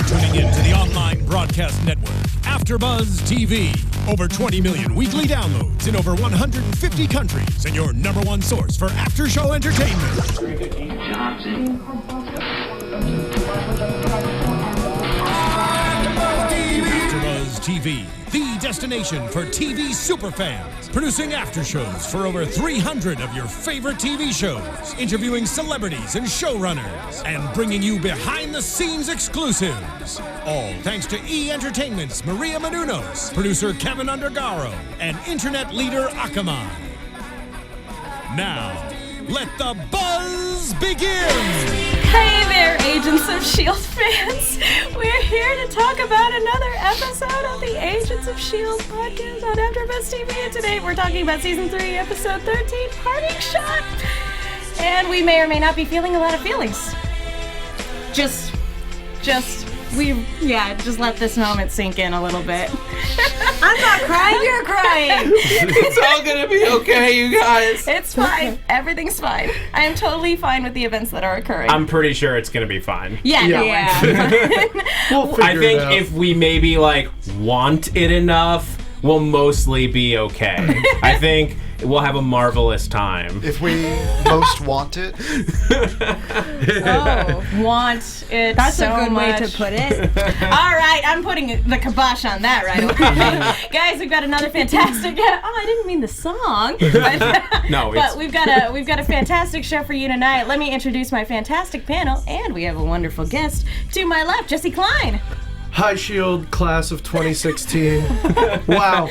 tuning in to the online broadcast network, AfterBuzz TV. Over 20 million weekly downloads in over 150 countries, and your number one source for after-show entertainment. AfterBuzz TV, the destination for TV superfans, producing after-shows for over 300 of your favorite TV shows, interviewing celebrities and showrunners, and bringing you behind-the-scenes exclusives. All thanks to E! Entertainment's Maria Menounos, producer Kevin Undergaro, and internet leader Akamai. Now, let the buzz begin! Hey there, Agents of S.H.I.E.L.D. fans! We're here to talk about another episode of the Agents of S.H.I.E.L.D. podcast on AfterBuzz TV, and today we're talking about Season 3, Episode 13, Parting Shot! And we may or may not be feeling a lot of feelings. Just let this moment sink in a little bit. I'm not crying, you're crying! It's all gonna be okay, you guys. It's fine. Everything's fine. I am totally fine with the events that are occurring. I'm pretty sure it's gonna be fine. Yeah. We'll figure I think it out. if we maybe want it enough, we'll mostly be okay. I think we'll have a marvelous time. If we most want it. Want it That's so a good much. way to put it. All right, I'm putting the kibosh on that right away. Guys, we've got another fantastic. Oh, I didn't mean the song. No, But we've got a fantastic show for you tonight. Let me introduce my fantastic panel, and we have a wonderful guest to my left, Jesse Klein. Hi, S.H.I.E.L.D. class of 2016. Wow,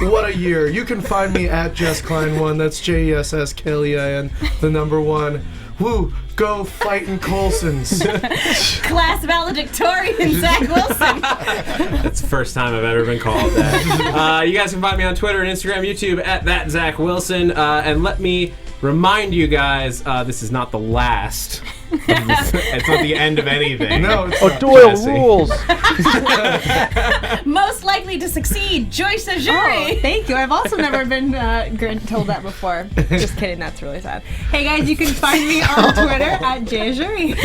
what a year. You can find me at Jess Klein 1. That's JESSKLEIN, the number 1. Woo, go fightin' Coulsons. Class valedictorian Zach Wilson. That's the first time I've ever been called that. You guys can find me on Twitter and Instagram, YouTube at that Zach Wilson. And let me remind you guys, this is not the last. It's not the end of anything. No, it's Oh, not. Doyle Jesse. rules. Most likely to succeed, Joyce Ajouri. Oh, thank you. I've also never been told that before. Just kidding. That's really sad. Hey guys, you can find me on Twitter at Ajouri.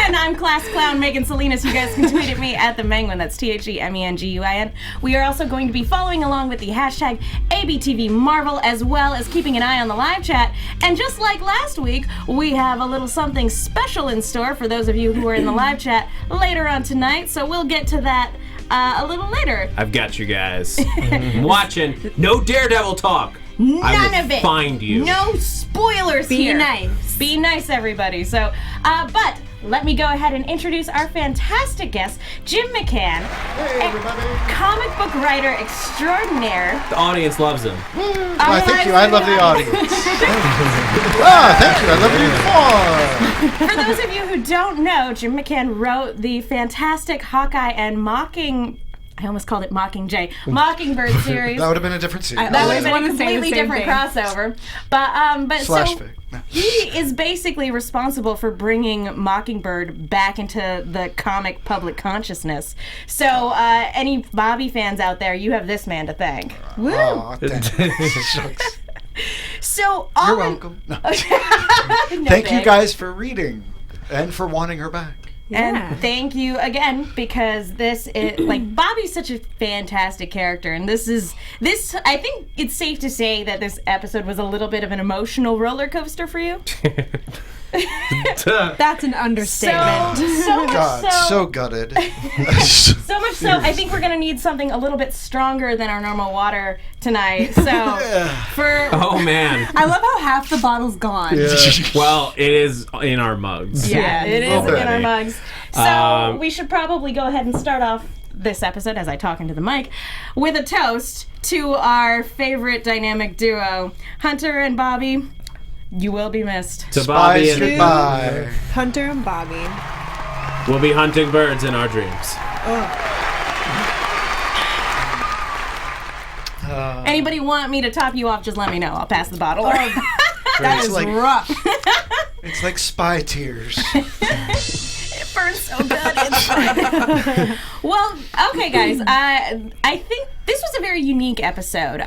And I'm class clown Megan Salinas. You guys can tweet at me at the Menguin. That's TheMenguin. We are also going to be following along with the hashtag ABTV Marvel, as well as keeping an eye on the live chat. And just like last week, we have a little something special in store for those of you who are in the live chat later on tonight. So we'll get to that a little later. I've got you guys. I'm watching. No Daredevil talk. None I will of it. find you. No spoilers here. Be nice. Be nice, everybody. So, but let me go ahead and introduce our fantastic guest, Jim McCann, Hey, everybody. comic book writer extraordinaire. The audience loves him. Why, thank you. I love the audience. Thank you. I love you more. For those of you who don't know, Jim McCann wrote the fantastic Hawkeye and I almost called it Mockingbird series. That would have been a different series. That would have been a wanna say the completely same different thing. crossover. But Slash so fic. No. he is basically responsible for bringing Mockingbird back into the comic public consciousness. So any Bobby fans out there, you have this man to thank. Woo! Aw, thanks. So You're welcome. No. Thank you guys for reading and for wanting her back. And thank you again, because this is Bobby's such a fantastic character, and this I think it's safe to say that this episode was a little bit of an emotional roller coaster for you. That's an understatement. So much God, so, so gutted. so much so, I think we're gonna need something a little bit stronger than our normal water tonight. So for Oh man. I love how half the bottle's gone. Well, it is in our mugs. yeah, it is in Already. our mugs. So we should probably go ahead and start off this episode, as I talk into the mic, with a toast to our favorite dynamic duo, Hunter and Bobby. You will be missed. To Bobby Spies and goodbye. Hunter and Bobby. we'll be hunting birds in our dreams. Anybody want me to top you off, just let me know. I'll pass the bottle. That It's is like- rough. It's like spy tears. It burns so good. Well, okay, guys. I think this was a very unique episode.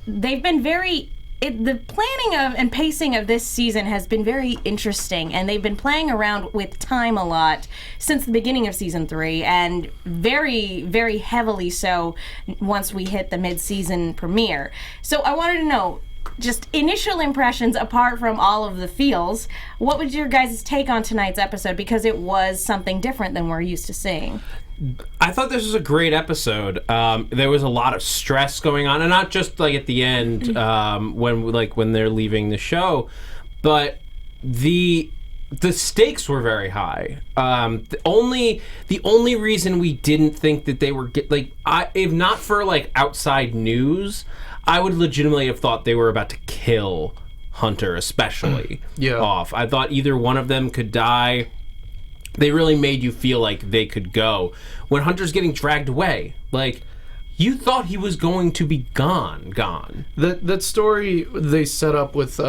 They've been very the planning of and pacing of this season has been very interesting, and they've been playing around with time a lot since the beginning of season 3, and very, very heavily so once we hit the mid-season premiere. So I wanted to know, just initial impressions apart from all of the feels, what was your guys' take on tonight's episode, because it was something different than we're used to seeing? I thought this was a great episode. There was a lot of stress going on, and not just like at the end when they're leaving the show, but the stakes were very high. The only reason we didn't think that they were if not for like outside news, I would legitimately have thought they were about to kill Hunter, especially off. I thought either one of them could die. They really made you feel like they could go. When Hunter's getting dragged away, like, you thought he was going to be gone. That story they set up with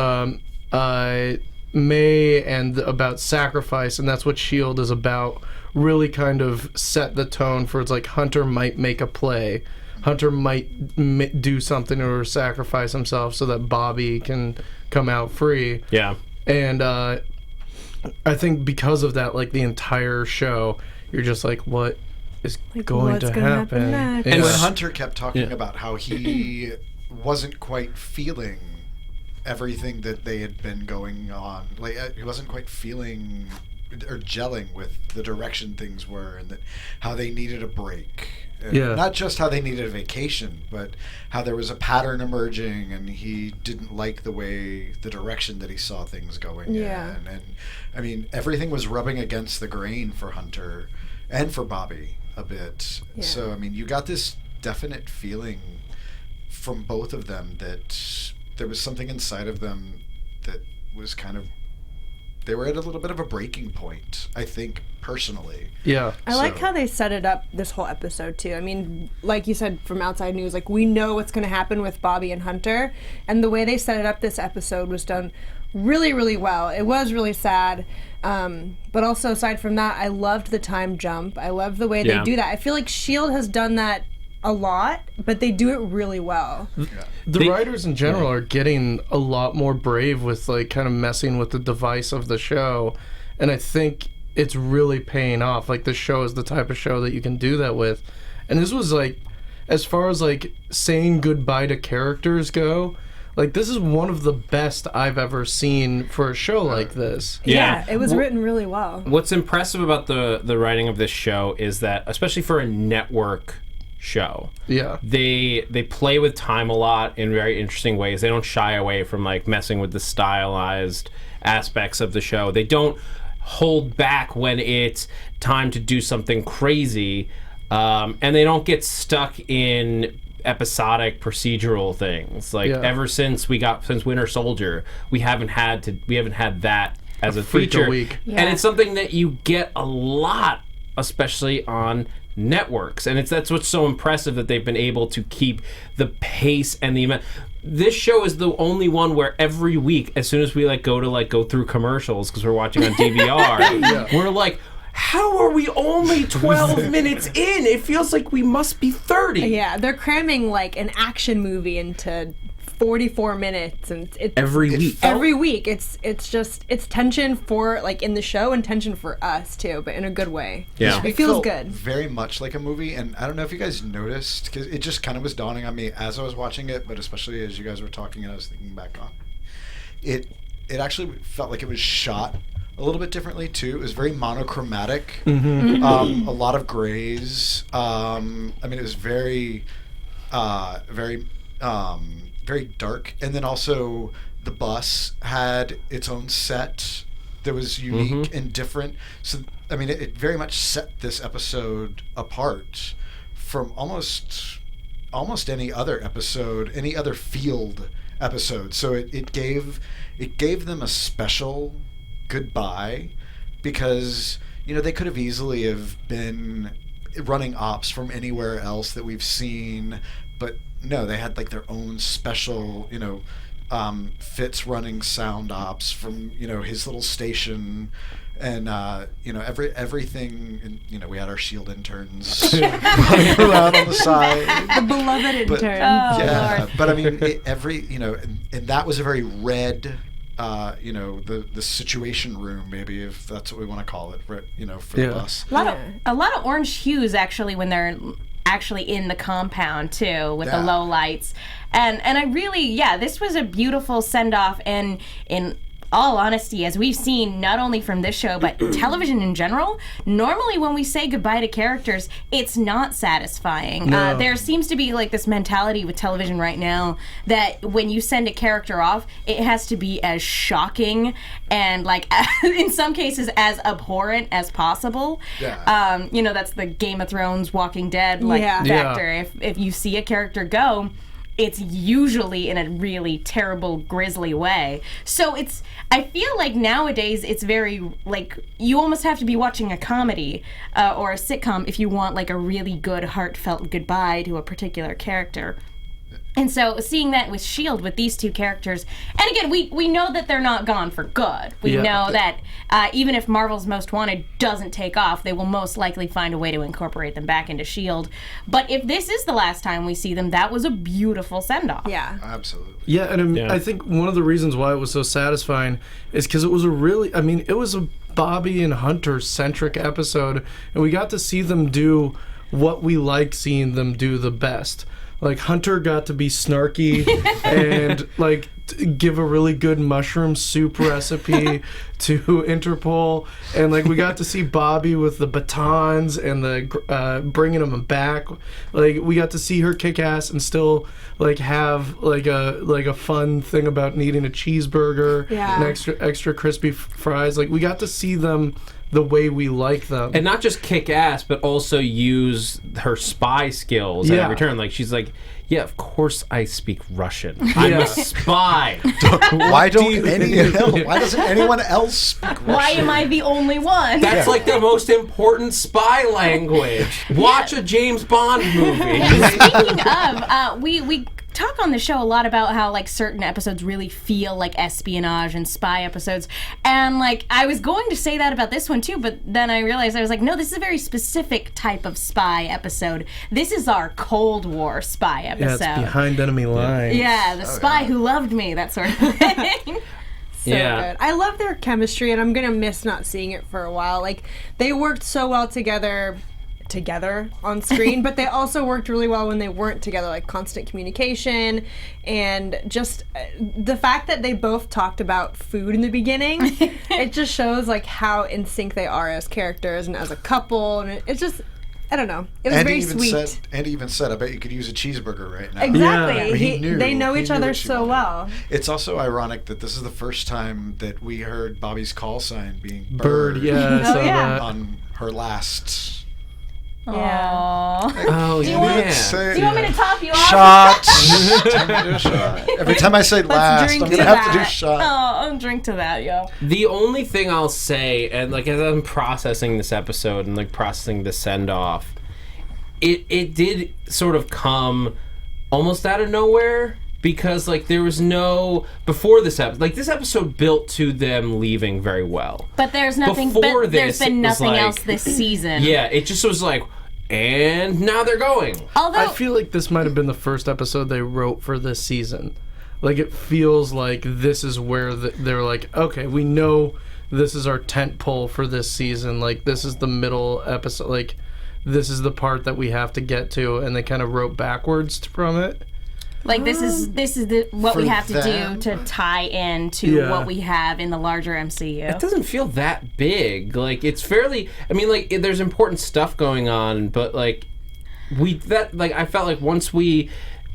May and about sacrifice, and that's what S.H.I.E.L.D. is about, really kind of set the tone for it's like Hunter might make a play. Hunter might do something or sacrifice himself so that Bobby can come out free. Yeah. And I think because of that, like the entire show, you're just like, what is going to happen? next? And when Hunter kept talking about how he wasn't quite feeling everything that they had been going on, like he wasn't quite feeling or gelling with the direction things were, and that how they needed a break. And not just how they needed a vacation, but how there was a pattern emerging, and he didn't like the direction that he saw things going in. And I mean, everything was rubbing against the grain for Hunter and for Bobby a bit. Yeah. So, I mean, you got this definite feeling from both of them that there was something inside of them that was kind of, they were at a little bit of a breaking point, I think, personally. Yeah. I like how they set it up this whole episode, too. I mean, like you said, from outside news, like, we know what's going to happen with Bobby and Hunter, and the way they set it up this episode was done really, really well. It was really sad, but also, aside from that, I loved the time jump. I love the way they do that. I feel like S.H.I.E.L.D. has done that a lot, but they do it really well. The writers in general are getting a lot more brave with like kind of messing with the device of the show, and I think it's really paying off. Like, this show is the type of show that you can do that with, and this was like, as far as like saying goodbye to characters go, like, this is one of the best I've ever seen for a show like this. Yeah, it was written really well. What's impressive about the writing of this show is that, especially for a network show, they play with time a lot in very interesting ways. They don't shy away from like messing with the stylized aspects of the show. They don't hold back when it's time to do something crazy, and they don't get stuck in episodic procedural things. Like, ever since Winter Soldier, we haven't had that as a feature. And it's something that you get a lot, especially on networks, and that's what's so impressive, that they've been able to keep the pace and the amount. This show is the only one where every week, as soon as we go through commercials because we're watching on DVR, we're like, how are we only 12 minutes in? It feels like we must be 30. Yeah, they're cramming like an action movie into 44 minutes, and it's every week. It's tension for like in the show, and tension for us too, but in a good way. Yeah, it feels good. Very much like a movie, and I don't know if you guys noticed, because it just kind of was dawning on me as I was watching it, but especially as you guys were talking and I was thinking back on it. It actually felt like it was shot a little bit differently too. It was very monochromatic, a lot of grays. I mean, it was very dark, and then also the bus had its own set that was unique and different. So, I mean, it very much set this episode apart from almost any other episode, any other field episode. So it gave them a special goodbye, because they could have easily have been running ops from anywhere else that we've seen, but no, they had like their own special Fitz running sound ops from his little station. And everything. And, we had our S.H.I.E.L.D. interns running around on the side. The beloved intern. Yeah, but I mean, and that was a very red. The situation room, maybe, if that's what we want to call it, for the bus. A lot of orange hues actually when they're actually in the compound too, with the low lights, and I really, this was a beautiful send off, and in all honesty, as we've seen not only from this show but television in general, normally when we say goodbye to characters, it's not satisfying. No. There seems to be like this mentality with television right now that when you send a character off, it has to be as shocking and like in some cases as abhorrent as possible. Yeah. That's the Game of Thrones, Walking Dead factor. Yeah. If you see a character go, it's usually in a really terrible, grisly way. So I feel like nowadays it's very, like, you almost have to be watching a comedy or a sitcom if you want, like, a really good, heartfelt goodbye to a particular character. And so seeing that with S.H.I.E.L.D. with these two characters, and again, we know that they're not gone for good. We know that even if Marvel's Most Wanted doesn't take off, they will most likely find a way to incorporate them back into S.H.I.E.L.D. But if this is the last time we see them, that was a beautiful send-off. Yeah. Absolutely. Yeah, and I think one of the reasons why it was so satisfying is because it was it was a Bobby and Hunter-centric episode, and we got to see them do what we like seeing them do the best. Like, Hunter got to be snarky and, like, give a really good mushroom soup recipe to Interpol. And, like, we got to see Bobby with the batons and the bringing them back. Like, we got to see her kick ass and still, like, have, like a fun thing about needing a cheeseburger and extra crispy fries. Like, we got to see them the way we like them. And not just kick ass, but also use her spy skills at every turn. Like, she's like, yeah, of course I speak Russian. I'm a spy. Why doesn't anyone else speak Russian? Why am I the only one? That's like the most important spy language. Watch a James Bond movie. Speaking of, we talk on the show a lot about how like certain episodes really feel like espionage and spy episodes, and like I was going to say that about this one too, but then I realized I was like, no, this is a very specific type of spy episode. This is our Cold War spy episode. Yeah, it's behind enemy lines. Yeah, the spy who loved me, that sort of thing. So good. I love their chemistry, and I'm gonna miss not seeing it for a while. Like, they worked so well together on screen, but they also worked really well when they weren't together, like constant communication, and just the fact that they both talked about food in the beginning, it just shows like how in sync they are as characters and as a couple, and it's just, I don't know, it was very sweet. Andy even said, I bet you could use a cheeseburger right now. Exactly. Yeah. They know each other so well. It's also ironic that this is the first time that we heard Bobby's call sign being Bird, yeah. On her last... Aww. Oh, Do you want me to top you off? Shot. Time to do a shot. Every time I say last, I'm going to have to do shot. Oh, I'll drink to that, yo. The only thing I'll say, and like as I'm processing this episode and like processing the send-off, it did sort of come almost out of nowhere. Because, like, there was no... Before this episode... Like, this episode built to them leaving very well. But there's nothing... Before there's been nothing like, else this season. Yeah, it just was like... And now they're going. Although... I feel like this might have been the first episode they wrote for this season. Like, it feels like this is where they're like, okay, we know this is our tent pole for this season. Like, this is the middle episode. Like, this is the part that we have to get to. And they kind of wrote backwards from it. Like, this is what we have to do to tie in to what we have in the larger MCU. It doesn't feel that big. Like, it's fairly... I mean, like, there's important stuff going on, but, like, I felt like once we...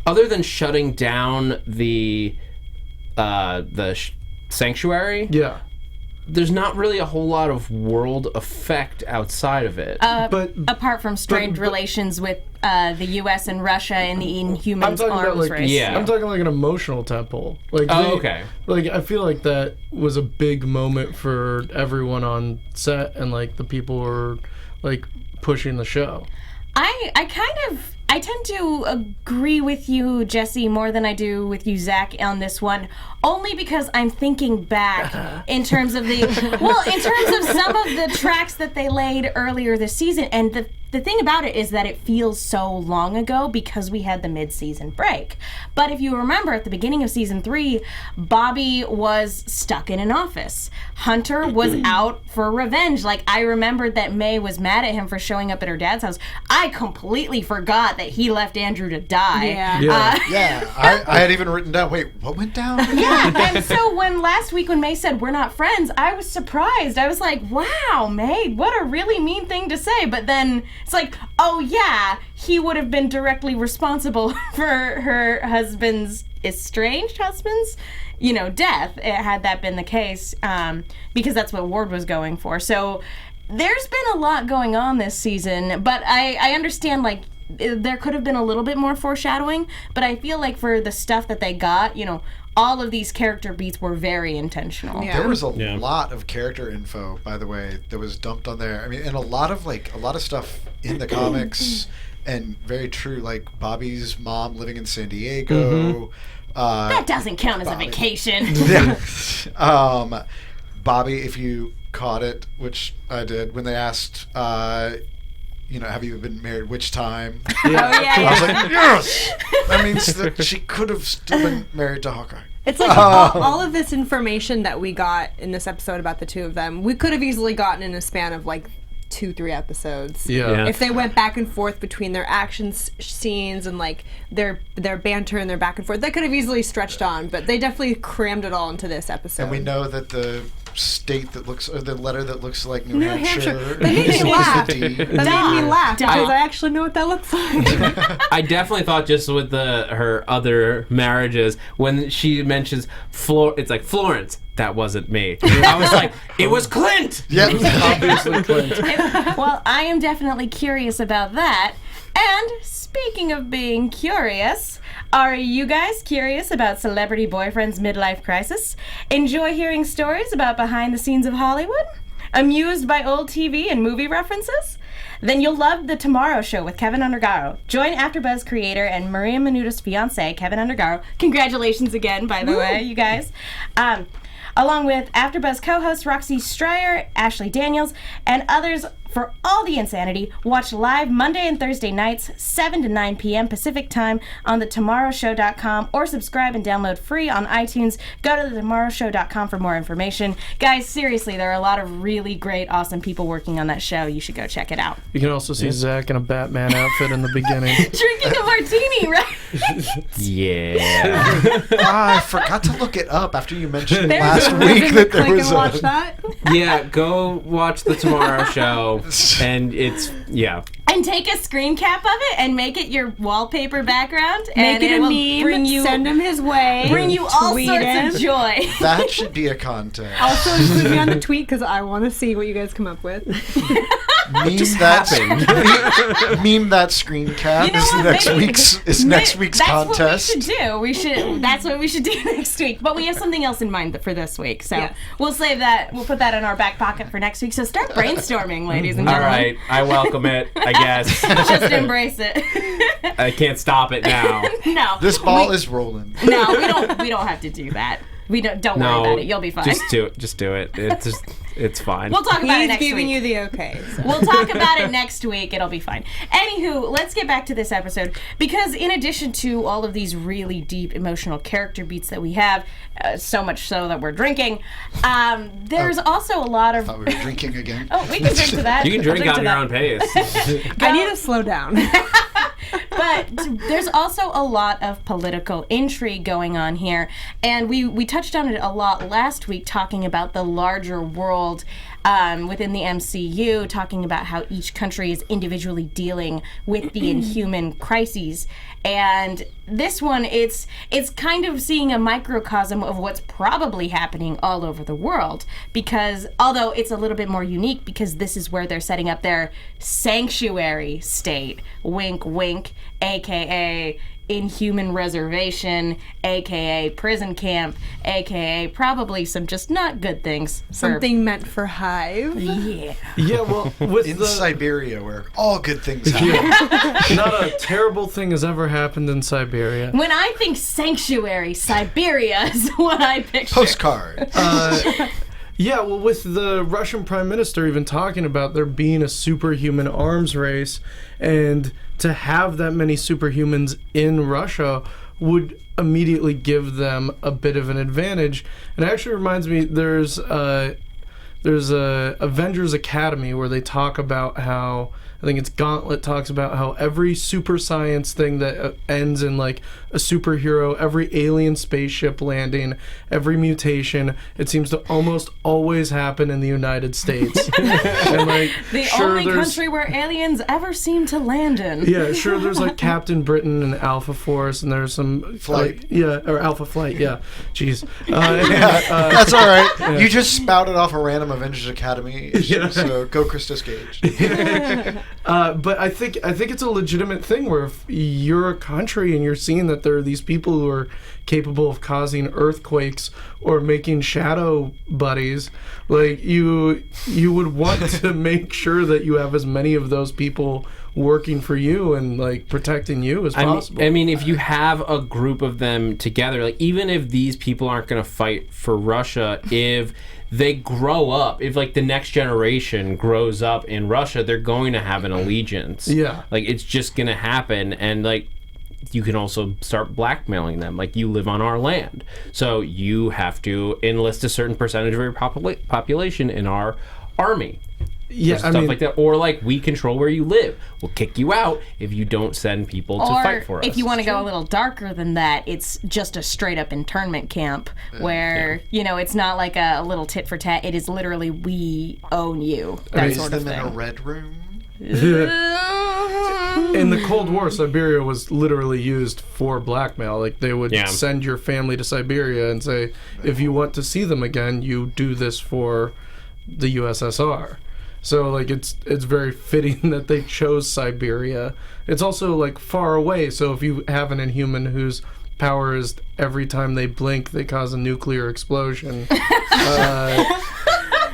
Other than shutting down the sanctuary... Yeah. there's not really a whole lot of world effect outside of it. But apart from strained relations with the U.S. and Russia in the Inhumans arms race. Yeah. I'm talking like an emotional temple. Like, okay. Like, I feel like that was a big moment for everyone on set, and like the people were like pushing the show. I kind of I tend to agree with you, Jesse, more than I do with you, Zach, on this one. Only because I'm thinking back in terms of some of the tracks that they laid earlier this season. And the thing about it is that it feels so long ago because we had the mid-season break. But if you remember, at the beginning of season 3, Bobby was stuck in an office. Hunter was out for revenge. Like, I remembered that May was mad at him for showing up at her dad's house. I completely forgot that he left Andrew to die. I had even written down, wait, what went down? And so last week when May said, we're not friends, I was surprised. I was like, wow, May, what a really mean thing to say. But then it's like, oh yeah, he would have been directly responsible for her estranged husband's, death, had that been the case, because that's what Ward was going for. So there's been a lot going on this season, but I understand, like, there could have been a little bit more foreshadowing, but I feel like for the stuff that they got, all of these character beats were very intentional. Yeah. There was a lot of character info, by the way, that was dumped on there. I mean, and a lot of stuff in the comics, and very true, like Bobby's mom living in San Diego. That doesn't count as a vacation. Bobby, if you caught it, which I did, when they asked, have you been married which time? I was like, yes! That means that she could have still been married to Hawkeye. It's like all of this information that we got in this episode about the two of them, we could have easily gotten in a span of like 2-3 episodes. Yeah. If they went back and forth between their action scenes and like their banter and their back and forth, that could have easily stretched on, but they definitely crammed it all into this episode. And we know that the state that looks, or the letter that looks like New Hampshire. That made me laugh. That made me laugh because I actually know what that looks like. I definitely thought just with her other marriages, when she mentions it's like Florence. That wasn't me. I was like, it was Clint. Yeah, Obviously Clint. Well, I am definitely curious about that. And speaking of being curious, are you guys curious about celebrity boyfriends' midlife crisis? Enjoy hearing stories about behind the scenes of Hollywood? Amused by old TV and movie references? Then you'll love The Tomorrow Show with Kevin Undergaro. Join AfterBuzz creator and Maria Menounos' fiance, Kevin Undergaro. Congratulations again, by the way, you guys. Along with AfterBuzz co-hosts Roxy Stryer, Ashley Daniels, and others for all the insanity. Watch live Monday and Thursday nights, 7 to 9 p.m. Pacific Time on thetomorrowshow.com, or subscribe and download free on iTunes. Go to thetomorrowshow.com for more information. Guys, seriously, there are a lot of really great, awesome people working on that show. You should go check it out. You can also see Zach in a Batman outfit in the beginning. Drinking a martini, right? Yeah. I forgot to look it up after you mentioned last week that there was a... watch that. Yeah, go watch The Tomorrow Show. And and take a screen cap of it and make it your wallpaper background. Make and it a will meme, send him his way. Bring you all tweet sorts him. of joy. That should be a contest. Also include me on the tweet because I want to see what you guys come up with. Meme that screen cap You know is what, next maybe- week's contest. That's what we should do. That's what we should do next week. But we have something else in mind for this week, so Yes. we'll save that. We'll put that in our back pocket for next week. So start brainstorming, ladies and All gentlemen. right, I welcome it, I guess. Just embrace it. I can't stop it now. No. This ball is rolling. No, we don't have to do that. We don't worry about it. You'll be fine. Just do it. It's fine. We'll talk about it He's next giving week. you the okay. So. We'll talk about it next week. It'll be fine. Anywho, let's get back to this episode, because in addition to all of these really deep emotional character beats that we have, so much so that we're drinking, there's also a lot of... I thought we were drinking again. Oh, we can drink to that. You can drink I'll on to your that. own pace. I need to slow down. But there's also a lot of political intrigue going on here, and we touched on it a lot last week, talking about the larger world within the MCU, talking about how each country is individually dealing with the inhuman crises. And this one, it's kind of seeing a microcosm of what's probably happening all over the world, because although it's a little bit more unique, because this is where they're setting up their sanctuary state, wink wink, aka Inhuman reservation, aka prison camp, aka probably some just not good things. Something meant for Hive. Yeah. Yeah, well, with In the Siberia, where all good things happen. not a terrible thing has ever happened in Siberia. When I think sanctuary, Siberia is what I picture. Postcard. Yeah, well, with the Russian Prime Minister even talking about there being a superhuman arms race, and to have that many superhumans in Russia would immediately give them a bit of an advantage. And it actually reminds me, there's a Avengers Academy where they talk about how, I think it's Gauntlet talks about how every super science thing that ends in like a superhero, every alien spaceship landing, every mutation, it seems to almost always happen in the United States. And like, The sure, only there's- country where aliens ever seem to land in. Yeah, sure. There's like Captain Britain and Alpha Force, and there's some Flight. or Alpha Flight. Yeah, jeez. That's all right. You just spouted off a random Avengers Academy. So go Christos Gage. But I think it's a legitimate thing where if you're a country and you're seeing that there are these people who are capable of causing earthquakes or making shadow buddies, like you would want to make sure that you have as many of those people working for you and like protecting you as possible. I mean, if you have a group of them together, like even if these people aren't going to fight for Russia, if they grow up, if like the next generation grows up in Russia, they're going to have an allegiance. Yeah. Like it's just going to happen. And like you can also start blackmailing them. Like you live on our land, so you have to enlist a certain percentage of your population in our army. Yeah, Stuff like that, or like we control where you live. We'll kick you out if you don't send people to fight for us. If you want to go a little darker than that, it's just a straight up internment camp where it's not like a little tit for tat. It is literally we own you. That Raise sort of them in a thing. red room. In the Cold War, Siberia was literally used for blackmail. Like they would send your family to Siberia and say, if you want to see them again, you do this for the USSR. So like it's very fitting that they chose Siberia. It's also like far away, so if you have an Inhuman whose power is every time they blink they cause a nuclear explosion.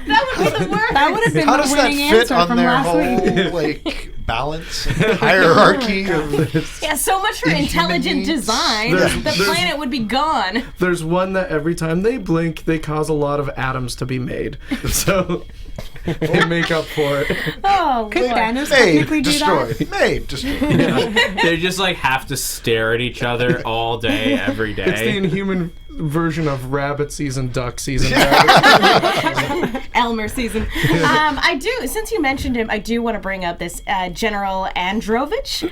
That would be the worst. That would have been How the does that winning fit answer on from their last week. whole like balance and hierarchy of Yeah, so much for Inhuman intelligent needs. design. The planet would be gone. There's one that every time they blink they cause a lot of atoms to be made. So they make up for it. Oh, Could Lord. Thanos made, technically do destroyed, that? made, destroyed. They just like have to stare at each other all day, every day. It's the Inhuman version of rabbit season, duck season. Elmer season. I do. Since you mentioned him, I do want to bring up this General Androvich.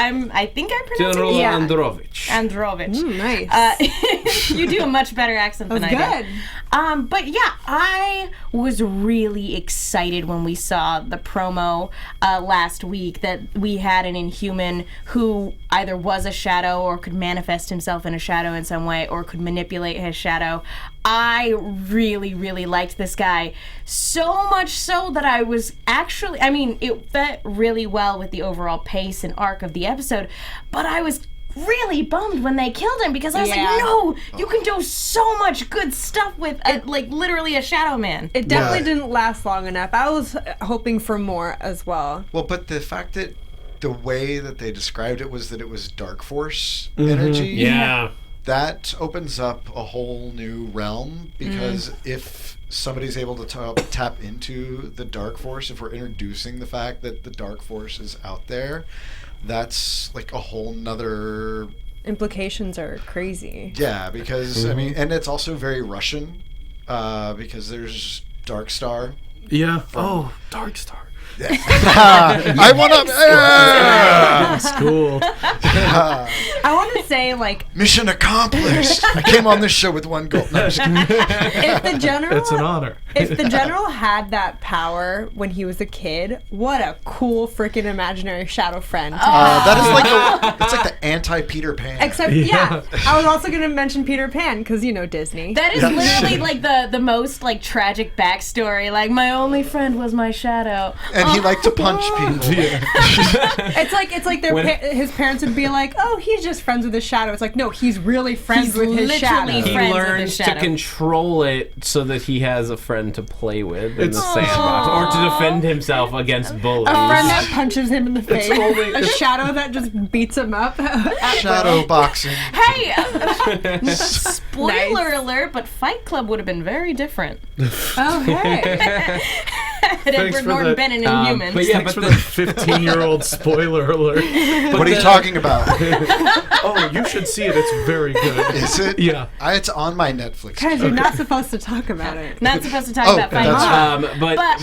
I think I'm pronouncing General it. Yeah. Androvich. Androvich. Nice. You do a much better accent than I That's do. But yeah, I was really excited when we saw the promo last week that we had an Inhuman who either was a shadow or could manifest himself in a shadow in some way or could manipulate his shadow. I really, really liked this guy. So much so that I was actually, it fit really well with the overall pace and arc of the episode, but I was really bummed when they killed him because I was like, no, you can do so much good stuff with literally a shadow man. It definitely didn't last long enough. I was hoping for more as well. Well, but the fact that the way that they described it was that it was Dark Force energy. Yeah. That opens up a whole new realm because if somebody's able to tap into the Dark Force, if we're introducing the fact that the Dark Force is out there, that's like a whole nother... Implications are crazy. Yeah, because, and it's also very Russian because there's Dark Star. Yeah. Dark Star. I want to... That's cool. I want to say, Mission accomplished. I came on this show with one goal. No, I'm just kidding. if the general... It's an honor. If the general had that power when he was a kid, what a cool freaking imaginary shadow friend. That is that's like the anti-Peter Pan. Except, yeah, I was also going to mention Peter Pan because, Disney. That is literally like the most like tragic backstory. Like, my only friend was my shadow. And he liked to punch people. It's like his parents would be like, oh, he's just friends with his shadow. It's like, no, he's really friends with his shadow. He He learns to control it so that he has a friend to play with in the sandbox, or to defend himself against bullies. A friend that punches him in the face. A shadow that just beats him up. Shadow boxing. Hey, spoiler alert, but Fight Club would have been very different. Oh, hey. Had Edward Norton been an Inhuman. But yeah, Thanks for the 15-year-old spoiler alert. What are you talking about? Oh, you should see it. It's very good. Is it? Yeah. It's on my Netflix. Guys, you're not supposed to talk about it. Not supposed to talk about Fight Club.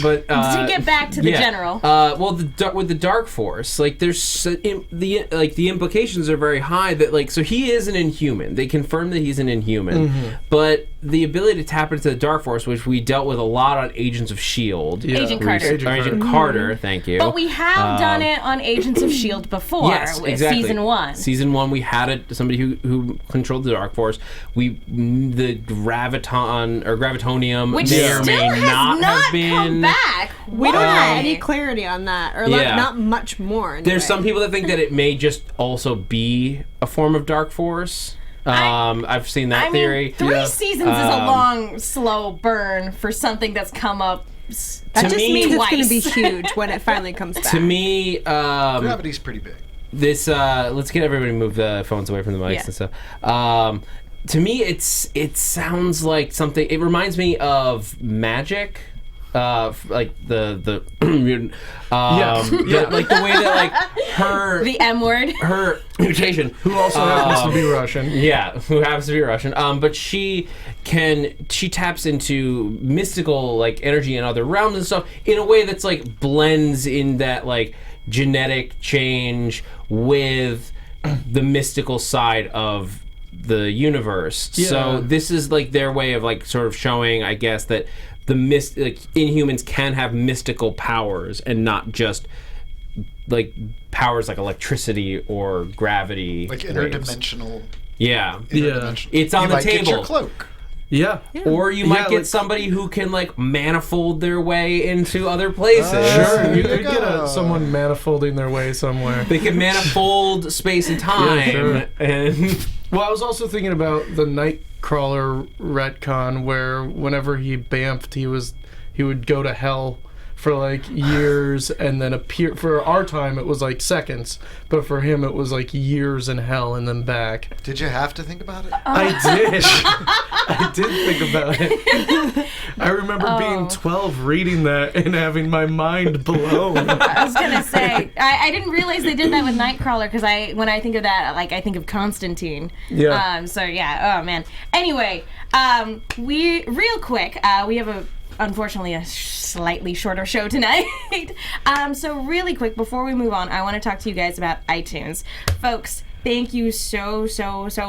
But to get back to the general. With the Dark Force, like there's the implications are very high that so he is an Inhuman. They confirm that he's an Inhuman, but the ability to tap into the Dark Force, which we dealt with a lot on Agents of S.H.I.E.L.D. Yeah. Agent Carter. Agent Carter, thank you. But we have done it on Agents of S.H.I.E.L.D. before. Yes, exactly. Season 1. Season 1, we had somebody who controlled the Dark Force. The gravitonium Which may or still may has not have been come back. We don't have any clarity on that, or not much more. Anyway. There's some people that think that it may just also be a form of Dark Force. I've seen that theory. 3 seasons is a long, slow burn for something that's come up. That just means twice. it's going to be huge when it finally comes back. To me, Gravity's pretty big. this let's get everybody to move the phones away from the mics and stuff. To me, it sounds like something. It reminds me of magic. Like the like the way that like her the M word, her mutation, Who also happens to be Russian. Yeah, who happens to be Russian. But she taps into mystical like energy in other realms and stuff in a way that's like blends in that like genetic change with the mystical side of the universe. Yeah. So this is like their way of like sort of showing, I guess, that the Inhumans can have mystical powers and not just like powers like electricity or gravity, like waves. interdimensional. Yeah, It's on the might table. Get your cloak. Yeah. Or you might get like, somebody who can like manifold their way into other places. Sure, you There could you get go. someone manifolding their way somewhere. They can manifold space and time. Yeah, sure. And Well, I was also thinking about the Nightcrawler retcon, where whenever he bamfed, he would go to hell for like years and then appear. For our time, it was like seconds, but for him, it was like years in hell and then back. Did you have to think about it? I did. I did think about it. I remember being 12, reading that, and having my mind blown. I was gonna say I didn't realize they did that with Nightcrawler because when I think of that, like I think of Constantine. Yeah. So yeah. Oh man. Anyway, we real quick. We have unfortunately a slightly shorter show tonight. So really quick before we move on, I want to talk to you guys about iTunes, folks. Thank you so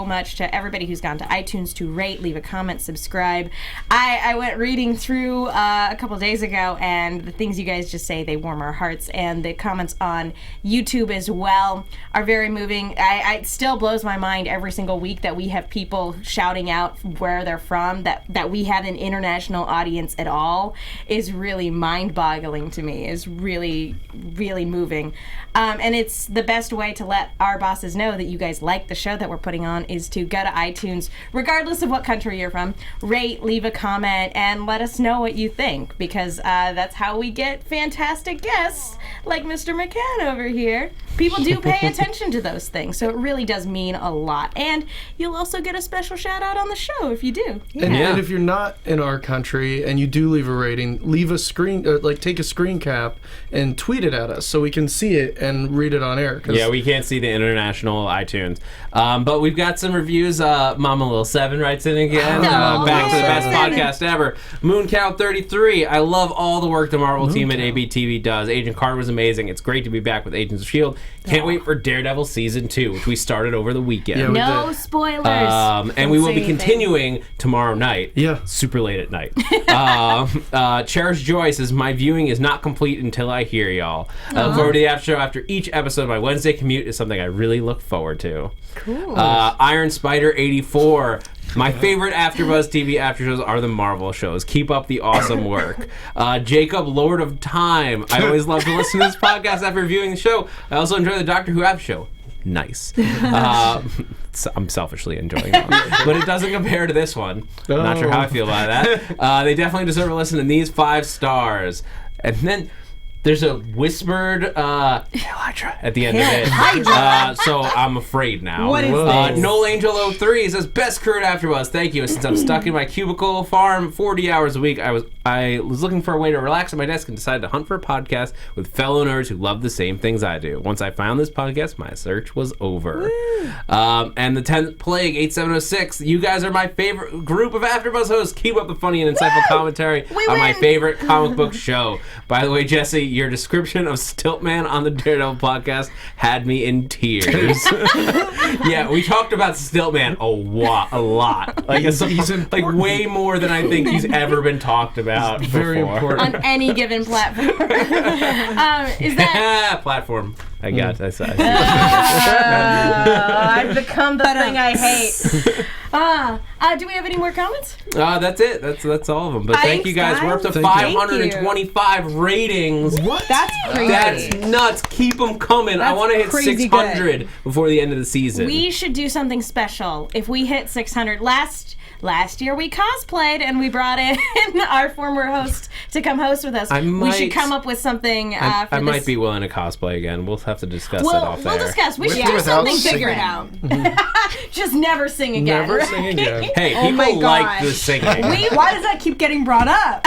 much to everybody who's gone to iTunes to rate, leave a comment, subscribe. I went reading through a couple days ago, and the things you guys just say, they warm our hearts, and the comments on YouTube as well are very moving. It still blows my mind every single week that we have people shouting out where they're from, that we have an international audience at all is really mind-boggling to me, is really, really moving. And it's the best way to let our bosses know that you guys like the show that we're putting on is to go to iTunes, regardless of what country you're from, rate, leave a comment, and let us know what you think, because that's how we get fantastic guests like Mr. McCann over here. People do pay attention to those things, so it really does mean a lot. And you'll also get a special shout out on the show if you do. And if you're not in our country and you do leave a rating, leave a screen, take a screen cap and tweet it at us so we can see it and read it on air. yeah, we can't see the international iTunes. But we've got some reviews. Mama Lil 7 writes in again. Back to the best podcast ever. Moon Cow 33. I love all the work the Marvel team at ABTV does. Agent Carter was amazing. It's great to be back with Agents of S.H.I.E.L.D. Can't wait for Daredevil Season 2, which we started over the weekend. Yeah, No spoilers. And we will be continuing tomorrow night. Yeah. Super late at night. Cherish Joyce says, my viewing is not complete until I hear y'all. I look forward to the after show after each episode. My Wednesday commute is something I really look forward to. Cool. Iron Spider 84. My favorite AfterBuzz TV after shows are the Marvel shows. Keep up the awesome work. Jacob, Lord of Time. I always love to listen to this podcast after reviewing the show. I also enjoy the Doctor Who after show. Nice. I'm selfishly enjoying that. But it doesn't compare to this one. I'm not sure how I feel about that. They definitely deserve a listen, and these 5 stars. And then there's a whispered Hydra at the end of it. So I'm afraid now. What is this? Noel Angel 03 says, best crew at AfterBuzz. Thank you. Since I'm stuck in my cubicle farm 40 hours a week, I was looking for a way to relax at my desk and decided to hunt for a podcast with fellow nerds who love the same things I do. Once I found this podcast, my search was over. And the 10th Plague 8706. You guys are my favorite group of AfterBuzz hosts. Keep up the funny and insightful commentary on my favorite comic book show. By the way, Jesse, your description of Stiltman on the Daredevil podcast had me in tears. Yeah, we talked about Stiltman a lot. Like, He's like way more than I think he's ever been talked about Very before. important. On any given platform. Is that... Platform. I got it. I've become the thing I hate. Do we have any more comments? That's it. That's all of them. But thank you guys. We're up to 525 ratings. What? That's crazy. That's nuts. Keep them coming. I want to hit crazy 600 before the end of the season. We should do something special. If we hit 600, last year we cosplayed and we brought in our former host to come host with us. We should come up with something for this. I might be willing to cosplay again. We'll have to discuss that off We'll air. discuss. We should do something figure it out. Just never sing again. Never sing again. Hey, Oh my people like gosh. the singing. Why does that keep getting brought up?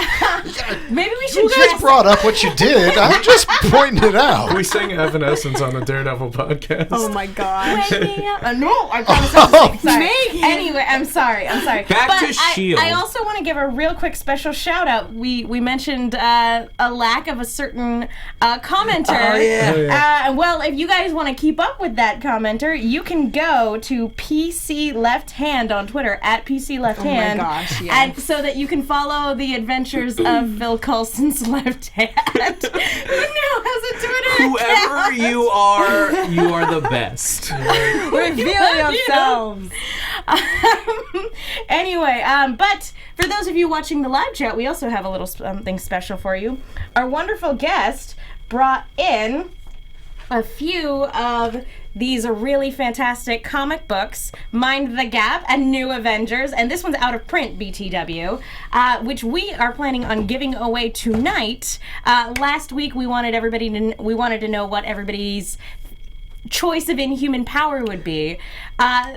Maybe we should You guys brought up what you did. I'm just pointing it out. We sang Evanescence on the Daredevil podcast. Oh my gosh. Wake me up. No, I promise I'm sorry. Megan. Anyway, I'm sorry. Back but to S.H.I.E.L.D. I also want to give a real quick special shout out. We mentioned a lack of a certain commenter. Oh, yeah. Well, if you guys want to keep up with that commenter, you can go to PC Left Hand on Twitter at PC Left Hand. Oh my gosh, yes. And so that you can follow the adventures of Phil Coulson's Left Hand. Who now has a Twitter Whoever account? you are the best. Reveal yourselves. Anyway, but for those of you watching the live chat, we also have a little something special for you. Our wonderful guest brought in a few of these really fantastic comic books, Mind the Gap and New Avengers, and this one's out of print, BTW, which we are planning on giving away tonight. Last week we wanted to know what everybody's choice of Inhuman power would be.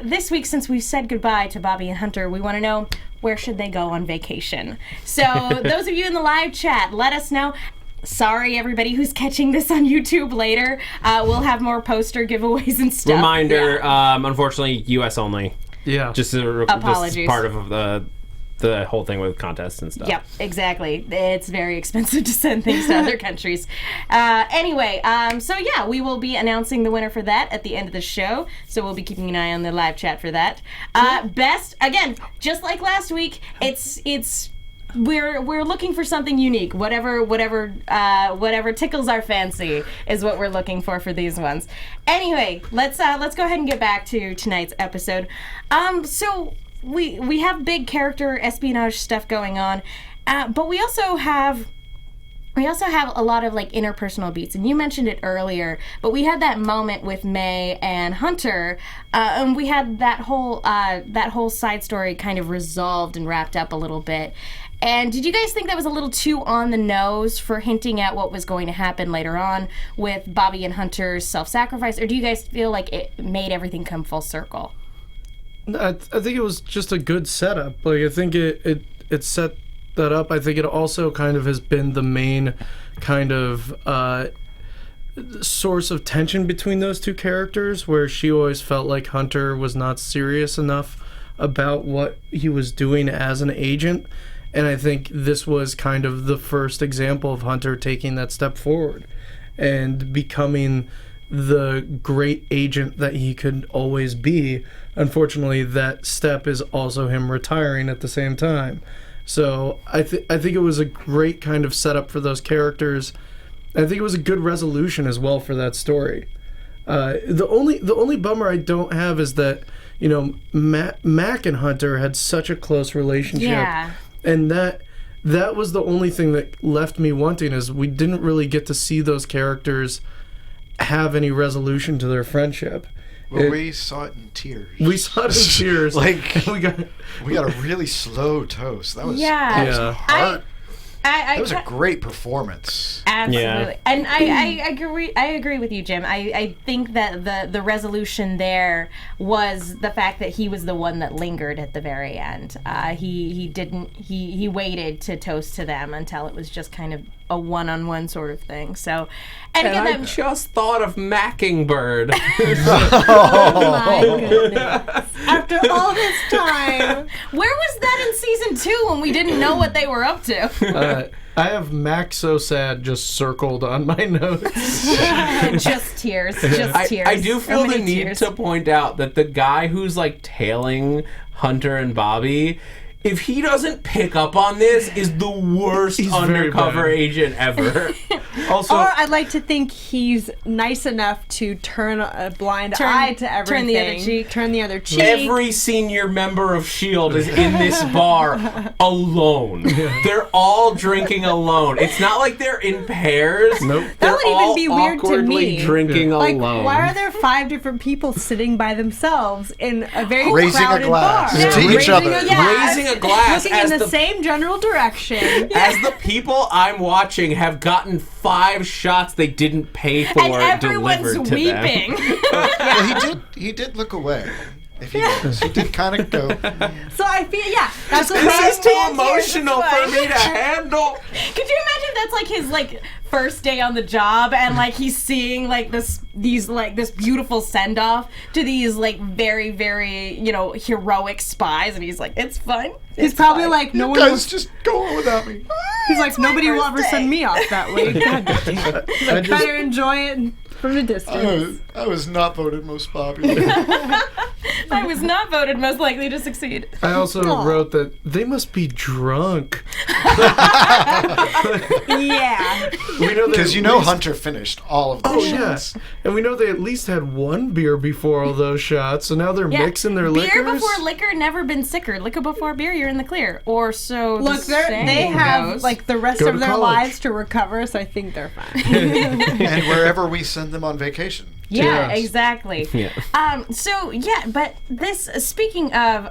This week, since we've said goodbye to Bobby and Hunter, we want to know, where should they go on vacation? So those of you in the live chat, let us know. Sorry, everybody who's catching this on YouTube later. We'll have more poster giveaways and stuff. Reminder, unfortunately, U.S. only. Yeah. Just Apologies. This is part of the whole thing with contests and stuff. Yep, exactly. It's very expensive to send things to other countries. Anyway, so yeah, we will be announcing the winner for that at the end of the show. So we'll be keeping an eye on the live chat for that. Best, again, just like last week, we're looking for something unique. Whatever tickles our fancy is what we're looking for these ones. Anyway, let's go ahead and get back to tonight's episode. So we have big character espionage stuff going on, but we also have a lot of like interpersonal beats, and you mentioned it earlier, but we had that moment with May and Hunter, and we had that whole side story kind of resolved and wrapped up a little bit. And did you guys think that was a little too on the nose for hinting at what was going to happen later on with Bobby and Hunter's self-sacrifice, or do you guys feel like it made everything come full circle? I think it was just a good setup. Like, I think it set that up. I think it also kind of has been the main kind of source of tension between those two characters, where she always felt like Hunter was not serious enough about what he was doing as an agent. And I think this was kind of the first example of Hunter taking that step forward and becoming the great agent that he could always be. Unfortunately, that step is also him retiring at the same time. So I think it was a great kind of setup for those characters. I think it was a good resolution as well for that story. The only bummer I don't have is that, you know, Mac and Hunter had such a close relationship. Yeah. And that was the only thing that left me wanting, is we didn't really get to see those characters have any resolution to their friendship. Well, we saw it in tears. We saw it in tears. Like we got a really slow toast. That was Yeah. that was Yeah. hard. That was a great performance. Absolutely. Yeah. And I agree with you, Jim. I think that the resolution there was the fact that he was the one that lingered at the very end. He waited to toast to them until it was just kind of a one-on-one sort of thing. So, and again, I just thought of Mockingbird. Oh my goodness. After all this time. where was that in season 2 when we didn't know what they were up to? I have Mac so sad just circled on my notes. Just tears. Just tears. I do So feel the many need tears. to point out that the guy who's like tailing Hunter and Bobby, if he doesn't pick up on this, is the worst He's very undercover bad. agent ever. Also, Or I'd like to think he's nice enough to turn a blind eye to everything. turn the other cheek. Turn the other cheek. Every senior member of S.H.I.E.L.D. is in this bar alone. They're all drinking alone. It's not like they're in pairs. Nope. They're That would even all be weird to awkwardly me. drinking Like, alone. why are there 5 different people sitting by themselves in a very Raising a crowded glass bar? to each Raising other. Raising a glass Looking as in the the same general direction. As the people I'm watching have gotten 5 shots they didn't pay for And everyone's delivered to weeping. them. Well, he did look away. If he was, he did kind of go. So I feel, that's what This is too man's emotional ears for is me to handle. Could you imagine if that's like his like first day on the job and like he's seeing like this beautiful send off to these like very, very, you know, heroic spies, and he's like, it's fine. He's probably like, no You one. guys just go on without me. He's like, nobody will ever birthday." send me off that way. God damn it. I just- Better enjoy it from a distance. I was not voted most popular. I was not voted most likely to succeed. I also wrote that they must be drunk. Yeah. We know Because Hunter finished all of those shots. Yeah. And we know they at least had one beer before all those shots, so now they're mixing their liquors. Beer before liquor, never been sicker. Liquor before beer, you're in the clear. Or so Look, the they saying have goes. like the rest Go of to their college. lives to recover, so I think they're fine. And wherever we send them on vacation. Yeah, Yes. exactly. Yeah. So yeah, but this speaking of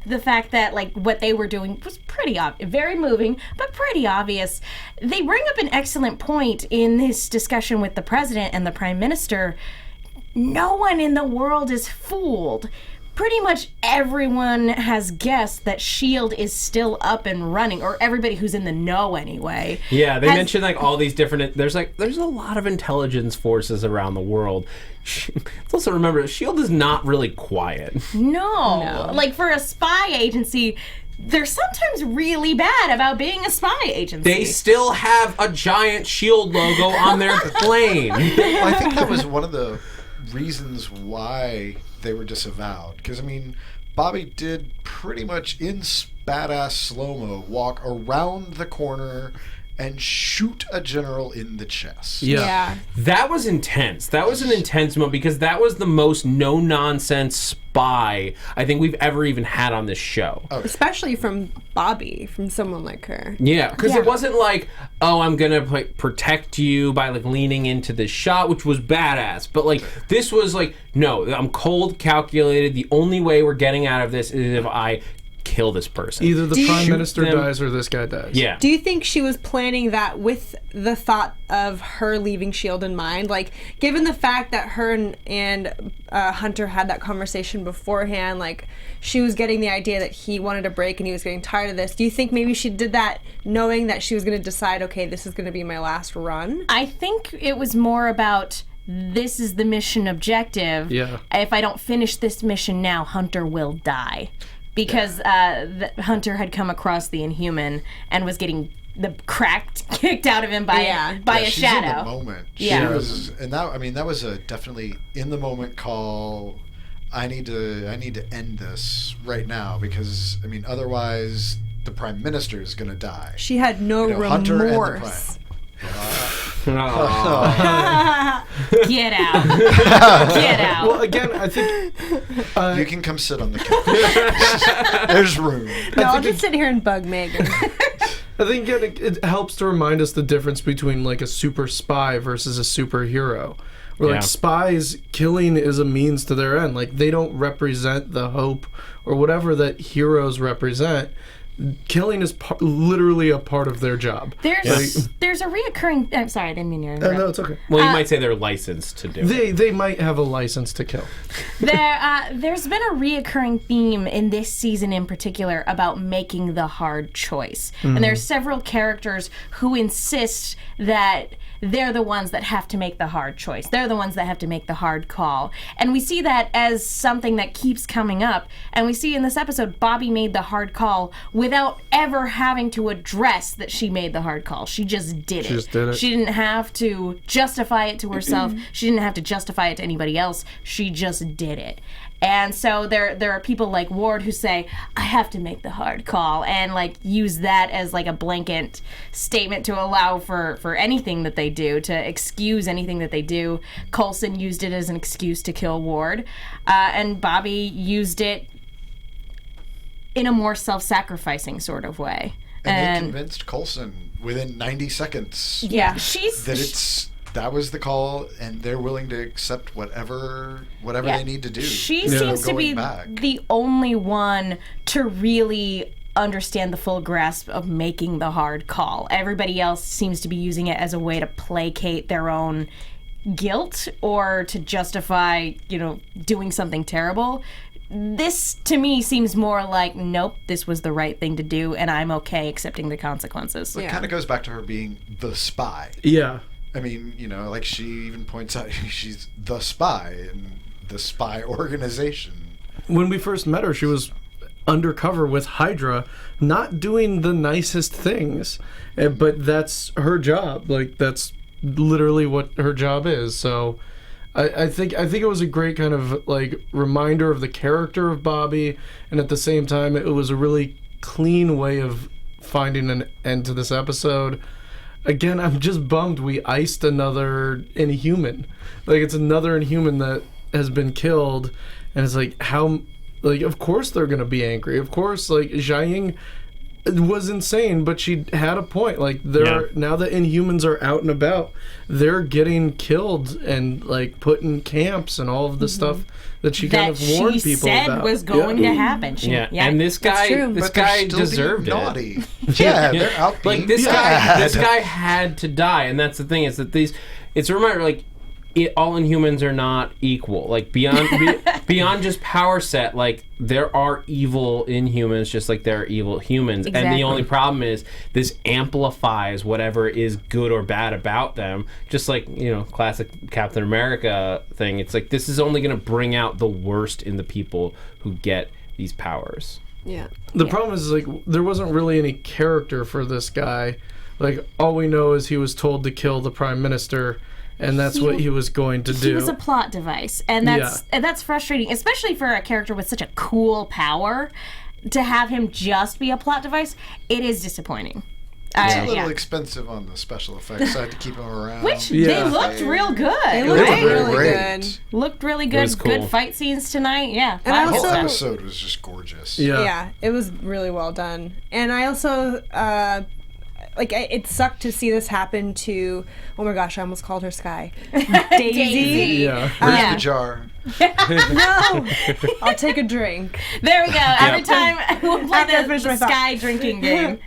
the fact that like what they were doing was pretty very moving, but pretty obvious. They bring up an excellent point in this discussion with the president and the prime minister. No one in the world is fooled. Pretty much everyone has guessed that S.H.I.E.L.D. is still up and running, or everybody who's in the know anyway. Yeah, they has- mentioned like all these different. There's a lot of intelligence forces around the world. Let's also remember, S.H.I.E.L.D. is not really quiet. No. Like for a spy agency, they're sometimes really bad about being a spy agency. They still have a giant S.H.I.E.L.D. logo on their plane. Well, I think that was one of the reasons why they were disavowed. Because, I mean, Bobby did pretty much in badass slow-mo walk around the corner and shoot a general in the chest. Yeah. That was intense. That was an intense moment because that was the most no-nonsense spy I think we've ever even had on this show. Especially from Bobby, from someone like her. Yeah, because it wasn't like, oh, I'm gonna protect you by like leaning into this shot, which was badass. But like this was like, no, I'm cold, calculated. The only way we're getting out of this is if I kill this person. Either the prime Shoot minister them. dies or this guy dies. Yeah. Do you think she was planning that with the thought of her leaving S.H.I.E.L.D. in mind? Like, given the fact that her and Hunter had that conversation beforehand, like, she was getting the idea that he wanted a break and he was getting tired of this. Do you think maybe she did that knowing that she was going to decide, okay, this is going to be my last run? I think it was more about this is the mission objective. Yeah. If I don't finish this mission now, Hunter will die. Because Hunter had come across the Inhuman and was getting the cracked kicked out of him by a she's shadow. In the moment. Yeah. She was, and that was a definitely in the moment call. I need to end this right now because otherwise the prime minister is going to die. She had no Hunter and the remorse. Get out. Get out. Well, again, I think you can come sit on the couch. There's room. No, I'll just sit here and bug Megan. I think it helps to remind us the difference between like a super spy versus a superhero. Where like spies, killing is a means to their end. Like they don't represent the hope or whatever that heroes represent. Killing is literally a part of their job. There's a reoccurring. I'm sorry, I didn't mean to interrupt. No, it's okay. Well, you might say they're licensed to do it. They might have a license to kill. There's been a reoccurring theme in this season in particular about making the hard choice. And there's several characters who insist that they're the ones that have to make the hard choice. They're the ones that have to make the hard call. And we see that as something that keeps coming up. And we see in this episode, Bobby made the hard call without ever having to address that she made the hard call. She just did it. She didn't have to justify it to herself. She didn't have to justify it to anybody else. She just did it. And so there are people like Ward who say, I have to make the hard call, and like use that as like a blanket statement to allow for anything that they do, to excuse anything that they do. Coulson used it as an excuse to kill Ward, and Bobby used it in a more self-sacrificing sort of way. And they convinced Coulson within 90 seconds. Yeah, that was the call, and they're willing to accept whatever they need to do. She seems to be the only one to really understand the full grasp of making the hard call. Everybody else seems to be using it as a way to placate their own guilt or to justify, doing something terrible. This, to me, seems more like, nope, this was the right thing to do, and I'm okay accepting the consequences. It kind of goes back to her being the spy. Yeah. I mean, like she even points out she's the spy in the spy organization. When we first met her, she was undercover with Hydra, not doing the nicest things, but that's her job. Like that's literally what her job is. So I think it was a great kind of like reminder of the character of Bobby, and at the same time, it was a really clean way of finding an end to this episode. Again, I'm just bummed we iced another Inhuman. Like, it's another Inhuman that has been killed, and it's like, how... Like, of course they're gonna be angry. Of course, like, Jiaying was insane, but she had a point. Like, now that Inhumans are out and about, they're getting killed and, like, put in camps and all of the stuff that she kind of warned people about. That she said was going to happen. And this guy deserved it. Naughty. They're out being this guy had to die, and that's the thing, is that it's a reminder, like, all Inhumans are not equal. Like, beyond just power set, like, there are evil Inhumans just like there are evil humans. Exactly. And the only problem is this amplifies whatever is good or bad about them. Just like, classic Captain America thing. It's like, this is only going to bring out the worst in the people who get these powers. Yeah. The problem is, like, there wasn't really any character for this guy. Like, all we know is he was told to kill the Prime Minister, and that's what he was going to do. He was a plot device, and that's frustrating, especially for a character with such a cool power. To have him just be a plot device, it is disappointing. It's a little expensive on the special effects side to keep him around. Which they looked real good. They looked really good. Looked really good. was cool. Good fight scenes tonight. Yeah. And The whole episode was just gorgeous. Yeah. It was really well done. And I also like it sucked to see this happen to. Oh my gosh, I almost called her Sky. Daisy. Yeah. Where's the jar? No, I'll take a drink. There we go. Every time we'll play After I the finish my thought. Sky drinking game.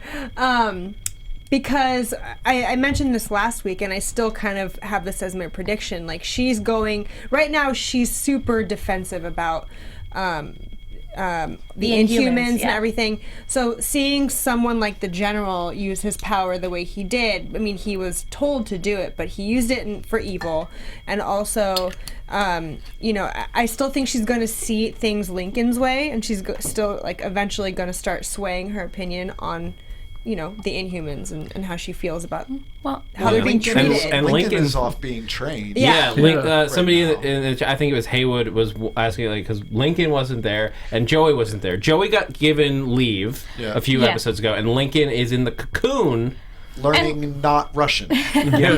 Because I mentioned this last week, and I still kind of have this as my prediction. Like, she's going right now. She's super defensive about the Inhumans and everything. So seeing someone like the General use his power the way he did, I mean, he was told to do it, but he used it for evil. And also, you know, I still think she's going to see things Lincoln's way, and she's still, like, eventually going to start swaying her opinion on, you know, the Inhumans and how she feels about how they're being treated. And Lincoln is off being trained. Somebody, I think it was Haywood, was asking, like, because Lincoln wasn't there and Joey wasn't there. Joey got given leave a few episodes ago, and Lincoln is in the cocoon. Learning not Russian.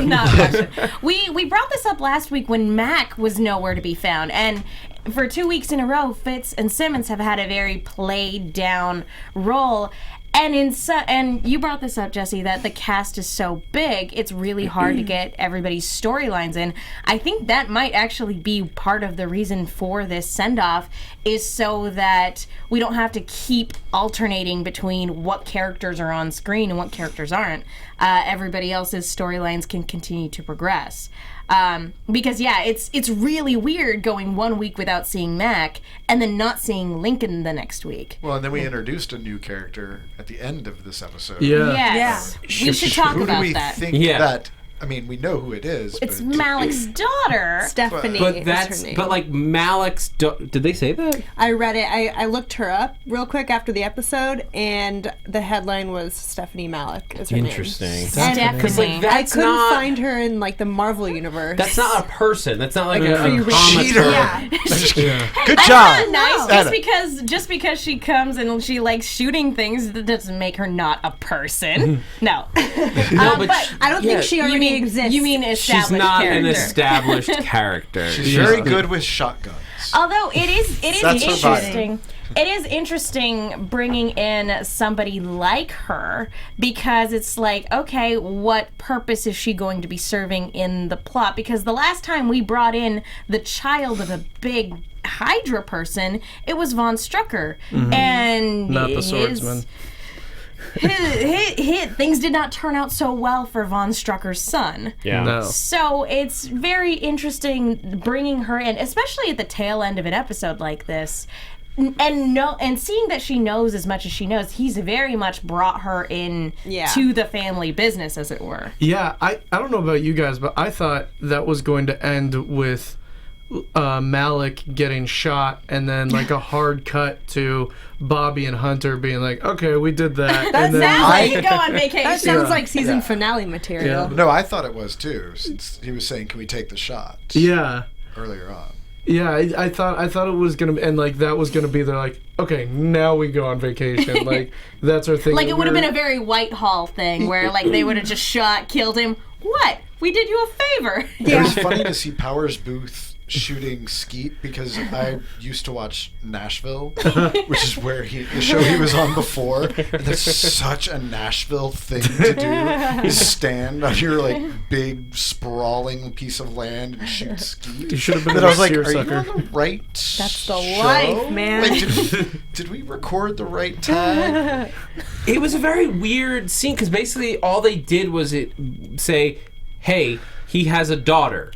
Not Russian. We brought this up last week when Mac was nowhere to be found, and for 2 weeks in a row, Fitz and Simmons have had a very played down role. And and you brought this up, Jesse, that the cast is so big, it's really hard to get everybody's storylines in. I think that might actually be part of the reason for this send-off, is so that we don't have to keep alternating between what characters are on screen and what characters aren't. Everybody else's storylines can continue to progress. Because it's really weird going 1 week without seeing Mac and then not seeing Lincoln the next week. Well, and then we introduced a new character at the end of this episode. Yes. We should talk Who about do we that. think that? I mean, we know who it is. It's but Malik's daughter. Stephanie But is her name. but like Malik's. Did they say that? I read it. I looked her up real quick after the episode, and the headline was Stephanie Malik is her Interesting. name. Stephanie. Because like I that's couldn't not. find her in like the Marvel universe. That's not a person. That's not like a pre-written comic. Cheater. Yeah. Good job. Isn't that nice? Anna. Just because she comes and she likes shooting things, that doesn't make her not a person. No. No, but I don't think she already exists. You mean established she's not character. an established character. She's very good with shotguns. Although it is That's her interesting. It is interesting bringing in somebody like her, because it's like, okay, what purpose is she going to be serving in the plot? Because the last time we brought in the child of a big Hydra person, it was Von Strucker. And Not the swordsman. Things did not turn out so well for Von Strucker's son. Yeah. No. So it's very interesting bringing her in, especially at the tail end of an episode like this. And seeing that she knows as much as she knows, he's very much brought her in to the family business, as it were. Yeah, I don't know about you guys, but I thought that was going to end with Malik getting shot, and then like a hard cut to Bobby and Hunter being like, "Okay, we did that." That and then Sounds like you go on vacation. That sounds like season finale material. Yeah. No, I thought it was too. Since he was saying, "Can we take the shot?" yeah, Earlier on. yeah, I thought it was gonna, and like that was gonna be, they're like, okay, now we go on vacation. Like that's our thing. Like it would have been a very Whitehall thing where like they would have just killed him. What? We did you a favor. It was funny to see Powers Booth shooting skeet, because I used to watch Nashville, which is where the show he was on before, and that's such a Nashville thing to do, is stand on your like big sprawling piece of land and shoot skeet. You should have been But a I was like, are you seersucker. on the right That's the show? life, man. Like, did we record the right time? It was a very weird scene, because basically all they did was say, "Hey, he has a daughter."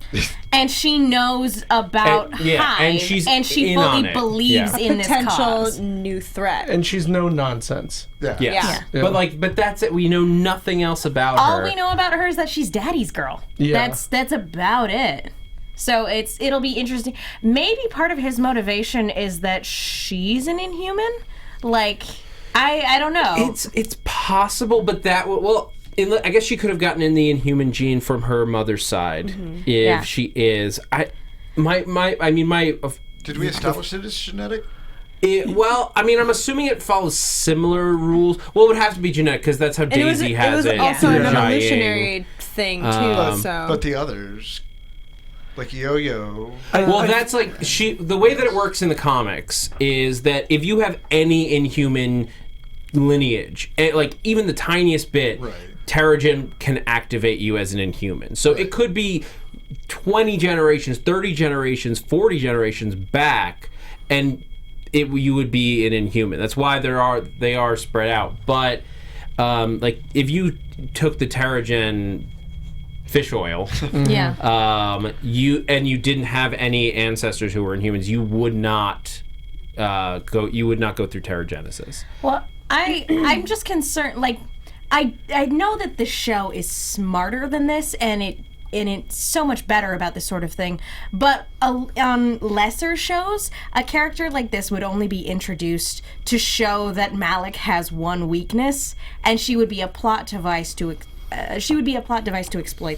And she knows about And Hive, she's she in on fully it. believes Yeah. in this Potential cause. new threat. And she's no nonsense. Yeah. Yes. Yeah. But that's it. We know nothing else about All her. we know about her is that she's daddy's girl. Yeah. That's about it. So it'll be interesting. Maybe part of his motivation is that she's an Inhuman. Like, I don't know. It's possible, but I guess she could have gotten in the Inhuman gene from her mother's side if she is. Did we establish it as genetic? I'm assuming it follows similar rules. Well, it would have to be genetic, because that's how And it was Daisy has it. also an Jia-Ying. evolutionary thing too. So But the others, like Yo-Yo, That's like the way that it works in the comics is that if you have any Inhuman lineage, like even the tiniest bit, Right. Terrigen can activate you as an Inhuman. So it could be 20 generations, 30 generations, 40 generations back, and you would be an Inhuman. That's why they are spread out. But like if you took the Terrigen fish oil, you didn't have any ancestors who were Inhumans, you would not go through Terrigenesis. Well, I'm just concerned. Like, I know that the show is smarter than this, and it's so much better about this sort of thing. But on lesser shows, a character like this would only be introduced to show that Malik has one weakness, and she would be a plot device to exploit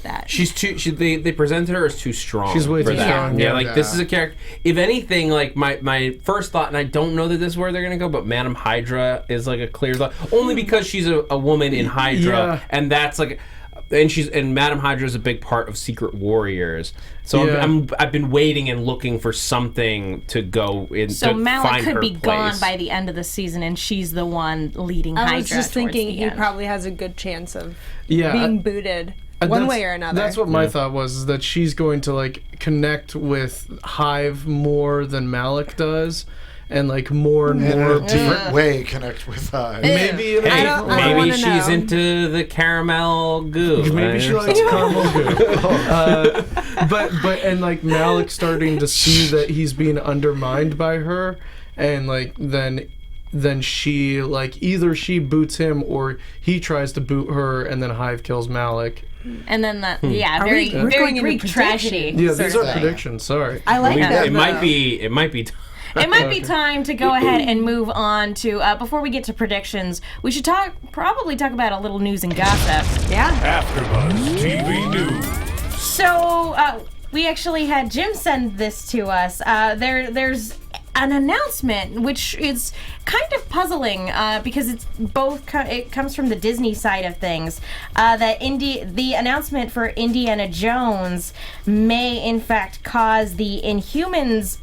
that. They presented her as too strong. She's way for too that. strong. Yeah, like this is a character. If anything, like my first thought, and I don't know that this is where they're gonna go, but Madam Hydra is like a clear thought, only because she's a woman in Hydra, and that's like. And Madam Hydra is a big part of Secret Warriors, so I've been waiting and looking for something to go in. So to Malik find could her be place. gone by the end of the season, and she's the one leading Hydra. I was just thinking towards the he end. probably has a good chance of Yeah, being booted one way or another. That's what my thought was, is that she's going to like connect with Hive more than Malik does, and like more and In more a different way connect with maybe in a Hey, different way. maybe wanna she's know. into the caramel goo. Maybe she likes caramel goo. But like Malik starting to see that he's being undermined by her, and like then she like either she boots him or he tries to boot her, and then Hive kills Malik. And then that, We're very going into Greek predictions. tragedy. Yeah, sort these of are thing. predictions. Sorry. I like that. It might be. It might be. It might be time to go ahead and move on to, before we get to predictions, we should probably talk about a little news and gossip. Yeah. AfterBuzz TV News. So, we actually had Jim send this to us. There's an announcement which is kind of puzzling because it's it comes from the Disney side of things, that the announcement for Indiana Jones may in fact cause the Inhumans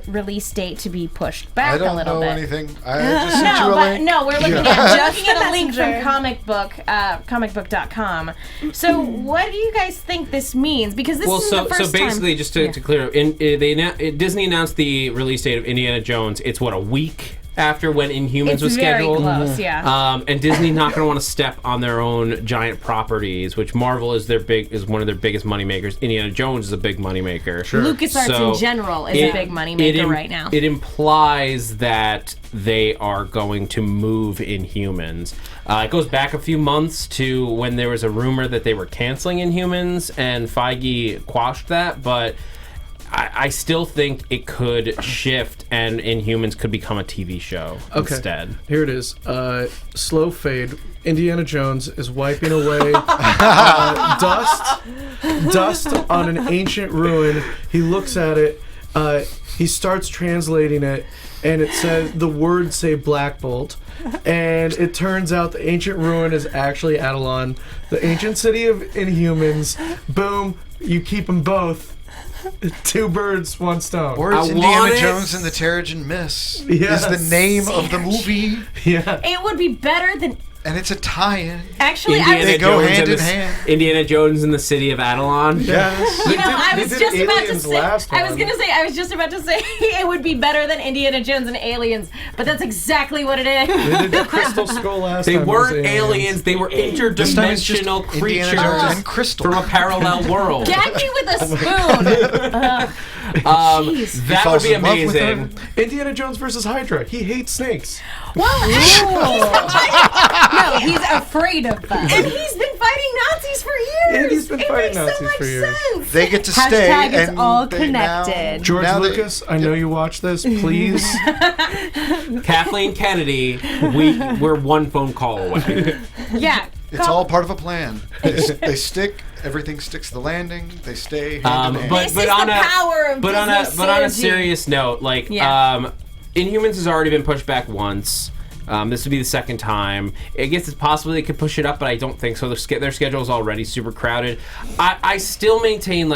release date to be pushed back a little bit. I don't know anything. I just sent you a link. No, we're looking at a link from Messenger. comicbook.com. So what do you guys think this means? Because this is the first so basically, time. just to clear up, Disney announced the release date of Indiana Jones. It's a week after when Inhumans It's was very scheduled. close, yeah. And Disney's not going to want to step on their own giant properties, which Marvel is one of their biggest moneymakers. Indiana Jones is a big moneymaker. Sure. LucasArts in general is a big moneymaker right now. It implies that they are going to move Inhumans. It goes back a few months to when there was a rumor that they were canceling Inhumans, and Feige quashed that, but I still think it could shift and Inhumans could become a TV show instead. Here it is. Slow fade. Indiana Jones is wiping away dust on an ancient ruin. He looks at it. He starts translating it, and it says the words say Black Bolt. And it turns out the ancient ruin is actually Adelon, the ancient city of Inhumans. Boom! You keep them both. Two birds, one stone. Or it's Indiana Jones and the Terrigen Mist. Yes. Is the name of the movie. Yeah. It would be better than. And it's a tie-in. Actually, They go hand in hand. Indiana Jones in the city of Adelon. Yes. I was just about to say. I was one. just about to say it would be better than Indiana Jones and Aliens, but that's exactly what it is. They did the Crystal Skull last They time. weren't aliens. They were This time it's just interdimensional Indiana Jones creatures and Crystal. from a parallel world. Gag me with a spoon. Jeez. That would falls be in love with amazing. Indiana Jones versus Hydra. He hates snakes. Well, No, he's afraid of them. and he's been fighting Nazis for years. And he's been it fighting makes so Nazis much for years. sense. They get to stay. Hashtag it's and all they now- connected. George now they- Lucas, I know you watch this. Please. Kathleen Kennedy, we're one phone call away. Yeah. It's all part of a plan. They stick. Everything sticks to the landing. They stay hand in hand. This is the power of but on a Disney synergy. serious note, like Yeah. Inhumans has already been pushed back once. This would be the second time. I guess it's possible they could push it up, but I don't think so. Their schedule is already super crowded. I still maintain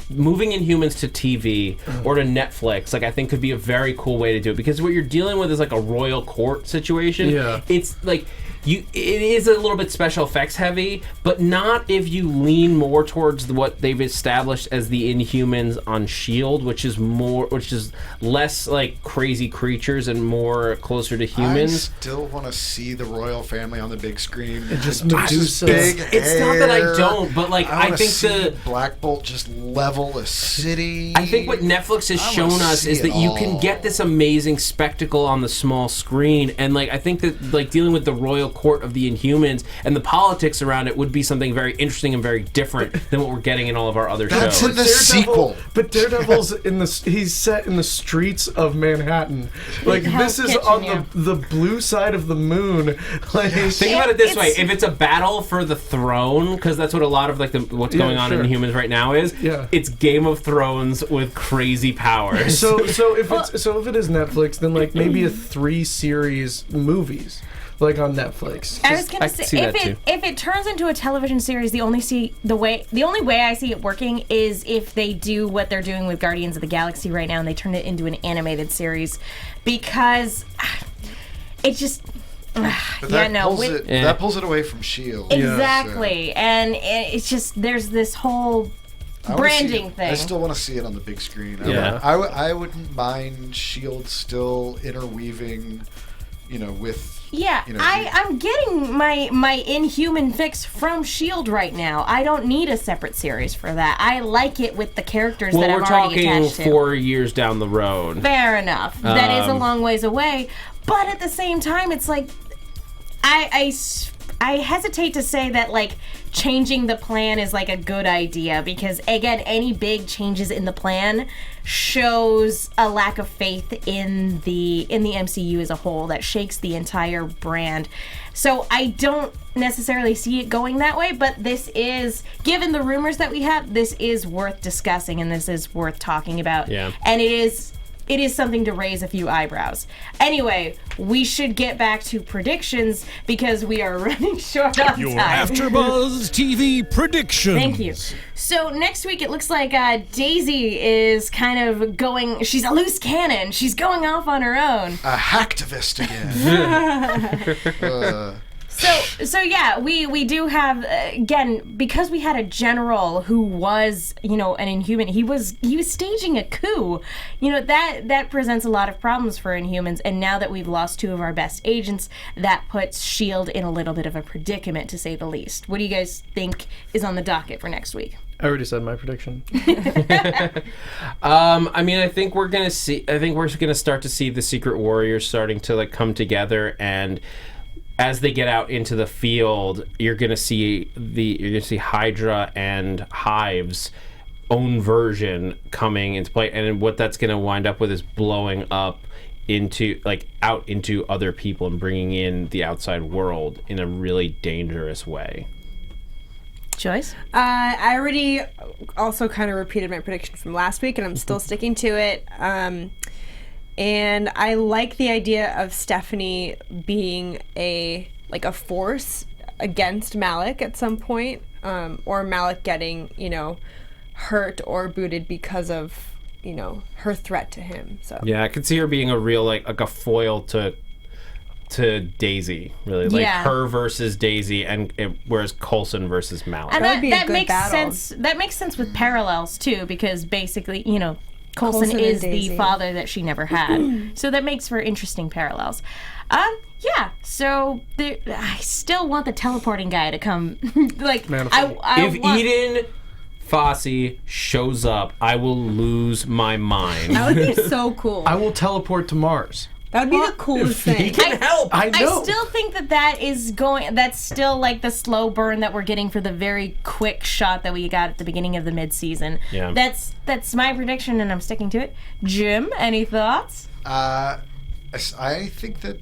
moving Inhumans to TV or to Netflix, I think could be a very cool way to do it, because what you're dealing with is like a royal court situation. Yeah. It's like it is a little bit special effects heavy, but not if you lean more towards what they've established as the Inhumans on S.H.I.E.L.D., which is less like crazy creatures and more closer to humans. I still want to see the royal family on the big screen. And just Medusa. It's not that I don't, but like I think the Black Bolt just level a city. I think what Netflix has shown us is that you can get this amazing spectacle on the small screen, and like I think that like dealing with the royal court of the Inhumans and the politics around it would be something very interesting and very different than what we're getting in all of our other That's shows. in the sequel. But Daredevil's he's set in the streets of Manhattan. Like this is on the blue side of the moon. Like think about it this way: if it's a battle for the throne, because that's what a lot of like what's going on in Inhumans right now is. Yeah. It's Game of Thrones with crazy powers. So if it is Netflix, then like maybe a 3-series movies. Like on Netflix. I was gonna say if it turns into a television series, the only way I see it working is if they do what they're doing with Guardians of the Galaxy right now and they turn it into an animated series, because it just that pulls it away from S.H.I.E.L.D. Exactly, and it's just there's this whole branding thing. I still want to see it on the big screen. Yeah. I wouldn't mind S.H.I.E.L.D. still interweaving, with. Yeah, I'm getting my Inhuman fix from S.H.I.E.L.D. right now. I don't need a separate series for that. I like it with the characters that I'm already attached to. Well, we're talking 4 years down the road. Fair enough. That is a long ways away. But at the same time, it's like, I hesitate to say that, like, changing the plan is, like, a good idea. Because, again, any big changes in the plan shows a lack of faith in the MCU as a whole that shakes the entire brand. So I don't necessarily see it going that way, but this is, given the rumors that we have, this is worth discussing and this is worth talking about. Yeah. And it is something to raise a few eyebrows. Anyway, we should get back to predictions because we are running short on time. Your AfterBuzz TV predictions. Thank you. So next week it looks like Daisy is kind of going, she's a loose cannon. She's going off on her own. A hacktivist again. So yeah, we do have, again, because we had a general who was, an Inhuman, he was staging a coup. That presents a lot of problems for Inhumans, and now that we've lost 2 of our best agents, that puts S.H.I.E.L.D. in a little bit of a predicament, to say the least. What do you guys think is on the docket for next week? I already said my prediction. I think we're gonna start to see the Secret Warriors starting to like come together, and as they get out into the field, you're gonna see Hydra and Hive's own version coming into play, and what that's gonna wind up with is blowing up out into other people and bringing in the outside world in a really dangerous way. Joyce? I already also kind of repeated my prediction from last week, and I'm still sticking to it. And I like the idea of Stephanie being a force against Malik at some point, or Malik getting, hurt or booted because of, her threat to him. So yeah, I could see her being a real like a foil to Daisy, really, like her versus Daisy, and whereas Coulson versus Malik. And that would be a good makes battle. sense. That makes sense with parallels too, because basically, Coulson is the father that she never had. So that makes for interesting parallels. So I still want the teleporting guy to come. If Eden Fosse shows up, I will lose my mind. That would be so cool. I will teleport to Mars. That would be the coolest thing. He can help. I know. I still think that's still like the slow burn that we're getting for the very quick shot that we got at the beginning of the mid-season. Yeah. That's my prediction, and I'm sticking to it. Jim, any thoughts? I think that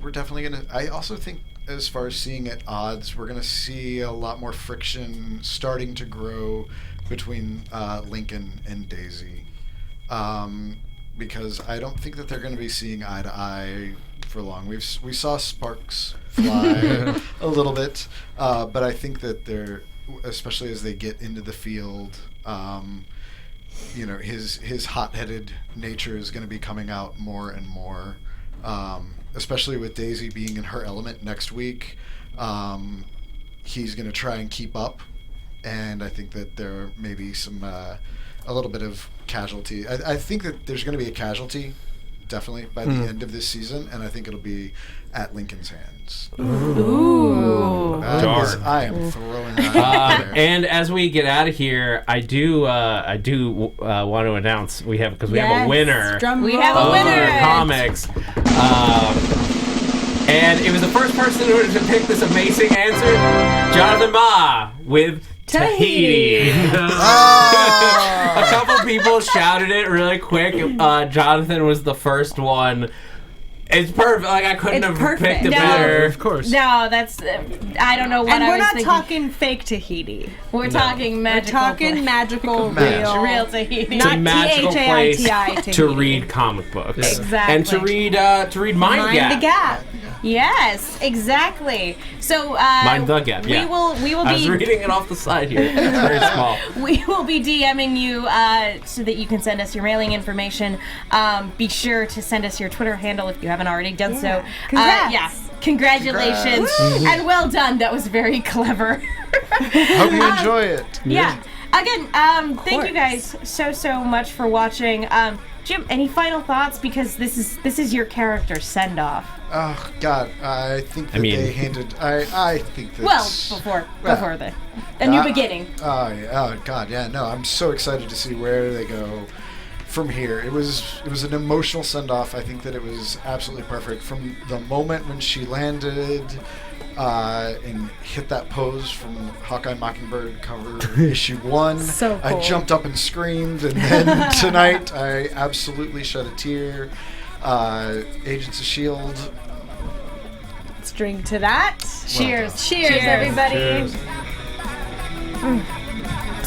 we're definitely going to... I also think, as far as seeing at odds, we're going to see a lot more friction starting to grow between Lincoln and Daisy. Because I don't think that they're going to be seeing eye to eye for long. We saw sparks fly a little bit, but I think that they're, especially as they get into the field, his hot-headed nature is going to be coming out more and more, especially with Daisy being in her element next week, he's going to try and keep up. And I think that there may be a little bit of casualty. I think that there's going to be a casualty, definitely, by the end of this season, and I think it'll be at Lincoln's hands. Ooh. I am throwing that out there. And as we get out of here, I do want to announce we have a winner. We have a winner. Comics. And it was the first person who to pick this amazing answer, Jonathan Ma with Tahiti. A couple people shouted it really quick. Jonathan was the first one. It's perfect. Like, I couldn't have picked it better. Of course. No, that's I don't know what And I we're was not thinking. talking fake Tahiti. We're talking magical. We're talking magical, real Tahiti. It's a Not magical place Tahiti. to read comic books. Exactly. And to read Mind Gap. the Gap. Yes, exactly. So Mind the Gap. Yeah. We will be. I was reading it off the side here. It's very small. We will be DMing you so that you can send us your mailing information. Be sure to send us your Twitter handle if you haven't already done so. Congrats. Congratulations. And well done. That was very clever. Hope you enjoy it. Yeah. Again, thank you guys so much for watching. Jim, any final thoughts? Because this is your character send off. Oh God, I think that they handed. I think that. Before a new beginning. Oh God, yeah. No, I'm so excited to see where they go from here. It was an emotional send off. I think that it was absolutely perfect from the moment when she landed. And hit that pose from Hawkeye Mockingbird cover issue 1. So cool. I jumped up and screamed, and then tonight I absolutely shed a tear. Agents of S.H.I.E.L.D. Let's drink to that. Cheers. Cheers, everybody. Cheers.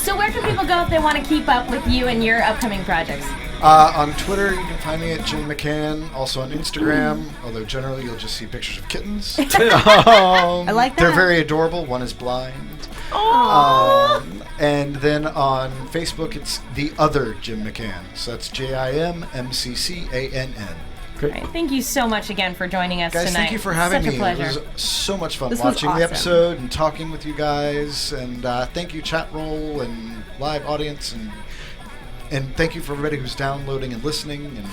So where can people go if they want to keep up with you and your upcoming projects? On Twitter, you can find me at Jim McCann. Also on Instagram, although generally you'll just see pictures of kittens. I like that. They're very adorable. One is blind. And then on Facebook, it's the other Jim McCann. So that's JIMMCCANN. All right, thank you so much again for joining us Guys, tonight. thank you for having Such me. a pleasure. It was so much fun This was watching the awesome. episode and talking with you guys. And thank you, chat roll and live audience. And thank you for everybody who's downloading and listening. And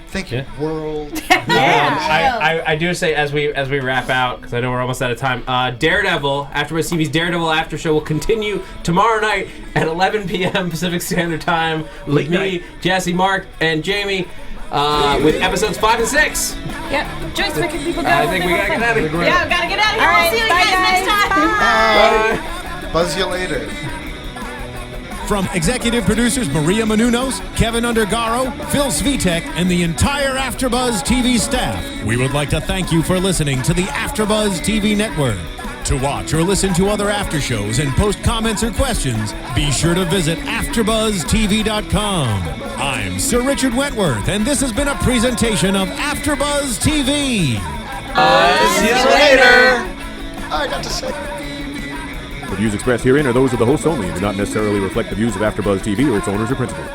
thank you, world. I do say as we wrap out, because I know we're almost out of time. Daredevil, AfterBuzz TV's Daredevil After Show will continue tomorrow night at 11 p.m. Pacific Standard Time with me, Jesse, Mark, and Jamie. With episodes 5 and 6. Yep. Joyce, where can people go? I think we gotta get out of here. Yeah, we gotta get out of here. All right, We'll see you bye, guys next time. Bye. Buzz you later. From executive producers Maria Menounos, Kevin Undergaro, Phil Svitek, and the entire AfterBuzz TV staff, we would like to thank you for listening to the AfterBuzz TV network. To watch or listen to other after shows and post comments or questions, be sure to visit AfterBuzzTV.com. I'm Sir Richard Wentworth, and this has been a presentation of AfterBuzz TV. See you later. I got to say. The views expressed herein are those of the hosts only and do not necessarily reflect the views of AfterBuzz TV or its owners or principals.